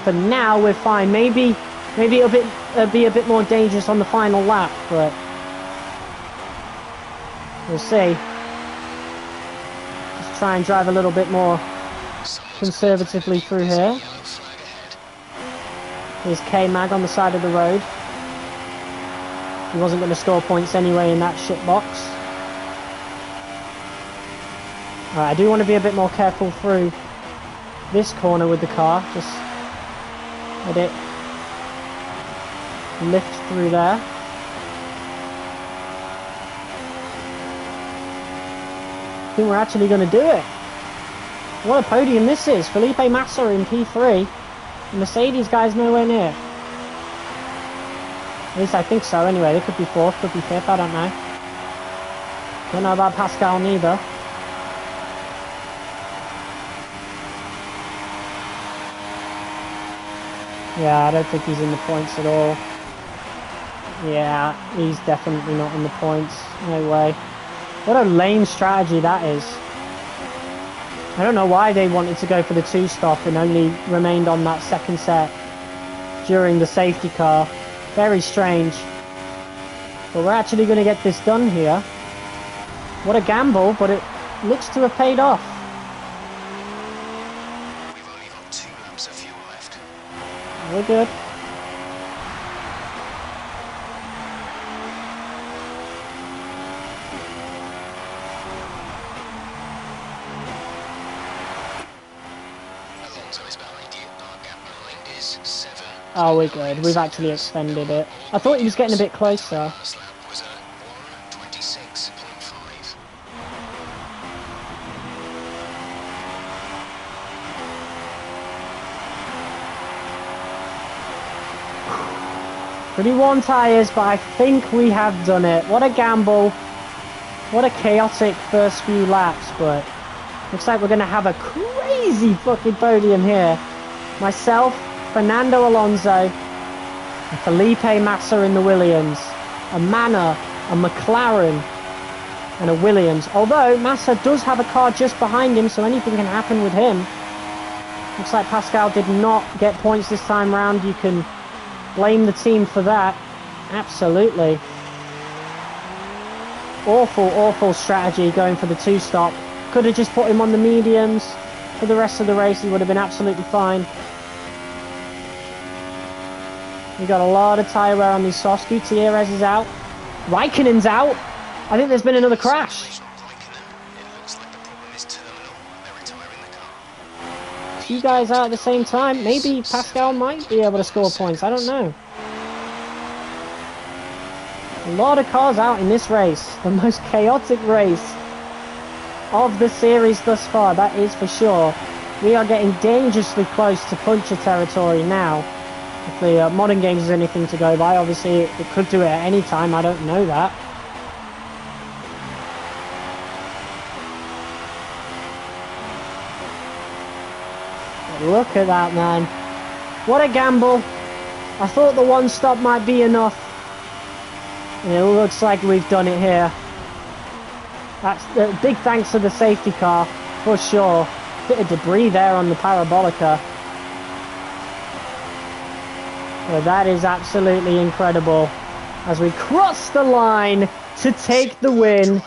for now, we're fine. Maybe it'll be a bit more dangerous on the final lap, but we'll see. Just try and drive a little bit more conservatively through here. Here's K-Mag on the side of the road. He wasn't going to score points anyway in that shit box. Alright, I do want to be a bit more careful through this corner with the car. Just let it lift through there. I think we're actually going to do it. What a podium this is. Felipe Massa in P3. The Mercedes guy's nowhere near. At least I think so anyway. They could be 4th, could be 5th, I don't know. Don't know about Pascal neither. Yeah, I don't think he's in the points at all. Yeah, he's definitely not in the points. No way. What a lame strategy that is. I don't know why they wanted to go for the 2-stop and only remained on that second set during the safety car. Very strange. But we're actually going to get this done here. What a gamble, but it looks to have paid off. We've only got 2 laps of fuel left. We're good. Oh, we're good. We've actually extended it. I thought he was getting a bit closer. Pretty worn tyres, but I think we have done it. What a gamble. What a chaotic first few laps, but looks like we're going to have a crazy fucking podium here. Myself, Fernando Alonso, and Felipe Massa in the Williams. A Manor, a McLaren, and a Williams. Although Massa does have a car just behind him, so anything can happen with him. Looks like Pascal did not get points this time round. You can blame the team for that. Absolutely. Awful strategy going for the two-stop. Could have just put him on the mediums. For the rest of the race, he would have been absolutely fine. We got a lot of tyre wear on these softs. Gutierrez is out. Raikkonen's out. I think there's been another crash. Two guys out at the same time. Maybe Pascal might be able to score points. I don't know. A lot of cars out in this race. The most chaotic race of the series thus far, that is for sure. We are getting dangerously close to puncher territory now. If the modern games is anything to go by, obviously it could do it at any time. I don't know that. Look at that, man. What a gamble. I thought the one stop might be enough. And it looks like we've done it here. That's big thanks to the safety car, for sure. Bit of debris there on the Parabolica. But that is absolutely incredible. As we cross the line to take the win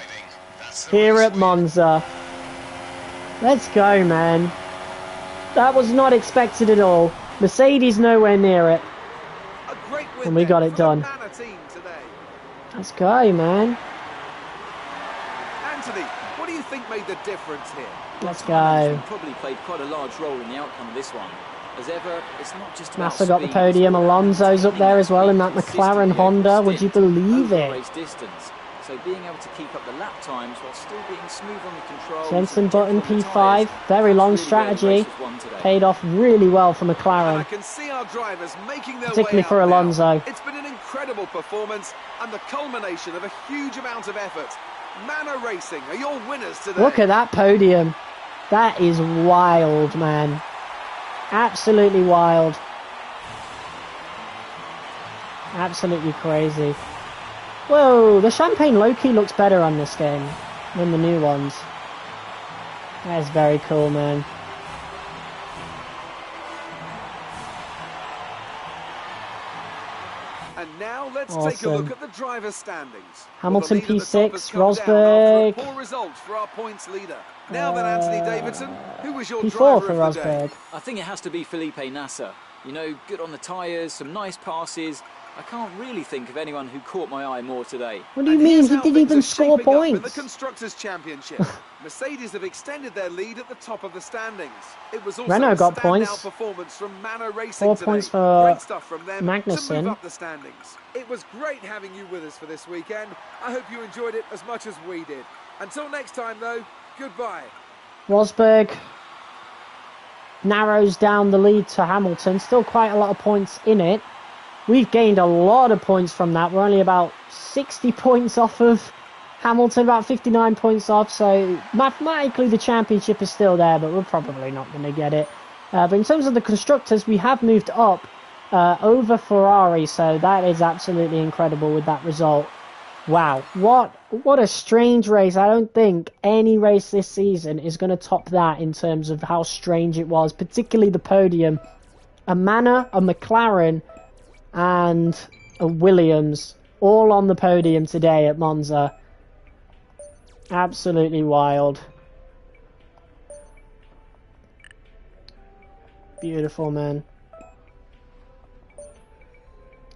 here at Monza. Let's go, man. That was not expected at all. Mercedes nowhere near it. And we got it done. Let's go, man. Anthony, what do you think made the difference here? Let's go. Probably played quite a large role in the outcome of this one. As ever, it's not just about Massa got the podium. Alonso's up there as well in that McLaren Honda. Would you believe it? So being able to keep up the lap times while still being smooth on the controls. Jensen Button P5, very long strategy, paid off really well for McLaren. I can see our drivers making their particularly way for out Alonso. now. It's been an incredible performance and the culmination of a huge amount of effort. Manor Racing are your winners today. Look at that podium. That is wild, man. Absolutely wild. Absolutely crazy. Whoa, the Champagne low-key looks better on this game than the new ones. That is very cool, man. And now let's awesome. take a look at the driver's standings. Hamilton Well, P6, Rosberg. Poor results for our points leader. Now then, Anthony Davidson, who was your P4 driver for of the day? Rosberg. I think it has to be Felipe Nasser. You know, good on the tyres, some nice passes. I can't really think of anyone who caught my eye more today. What do you mean? He didn't even score In the points. Constructors' Championship, Mercedes have extended their lead at the top of the standings. It was also Renault a got standout points. performance from Manor Racing 4 today. points for Great stuff from them to Magnussen. move up the standings. It was great having you with us for this weekend. I hope you enjoyed it as much as we did. Until next time, though, goodbye. Rosberg narrows down the lead to Hamilton. Still quite a lot of points in it. We've gained a lot of points from that. We're only about 60 points off of Hamilton, about 59 points off. So mathematically the championship is still there, but we're probably not going to get it. But in terms of the constructors, we have moved up over Ferrari. So that is absolutely incredible with that result. Wow, what a strange race. I don't think any race this season is going to top that in terms of how strange it was, particularly the podium. A Manor, a McLaren, and a Williams all on the podium today at Monza. Absolutely wild. Beautiful, man.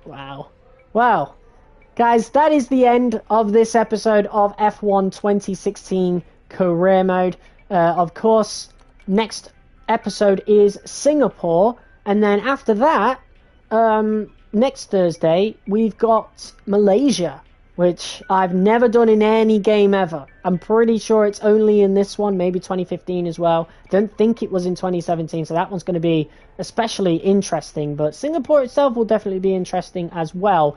Wow. Wow. Guys, that is the end of this episode of F1 2016 Career Mode. Of course, next episode is Singapore, and then after that, next Thursday, we've got Malaysia, which I've never done in any game ever. I'm pretty sure it's only in this one, maybe 2015 as well. Don't think it was in 2017, so that one's going to be especially interesting. But Singapore itself will definitely be interesting as well,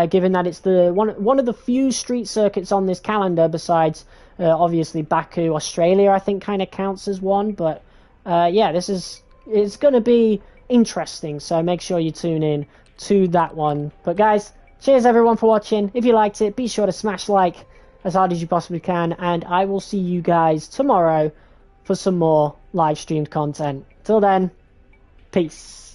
given that it's the one of the few street circuits on this calendar, besides obviously Baku. Australia, I think, kind of counts as one. But yeah, it's going to be interesting, so make sure you tune in to that one. But guys, cheers everyone for watching. If you liked it, be sure to smash like as hard as you possibly can, and I will see you guys tomorrow for some more live streamed content. Till then, Peace.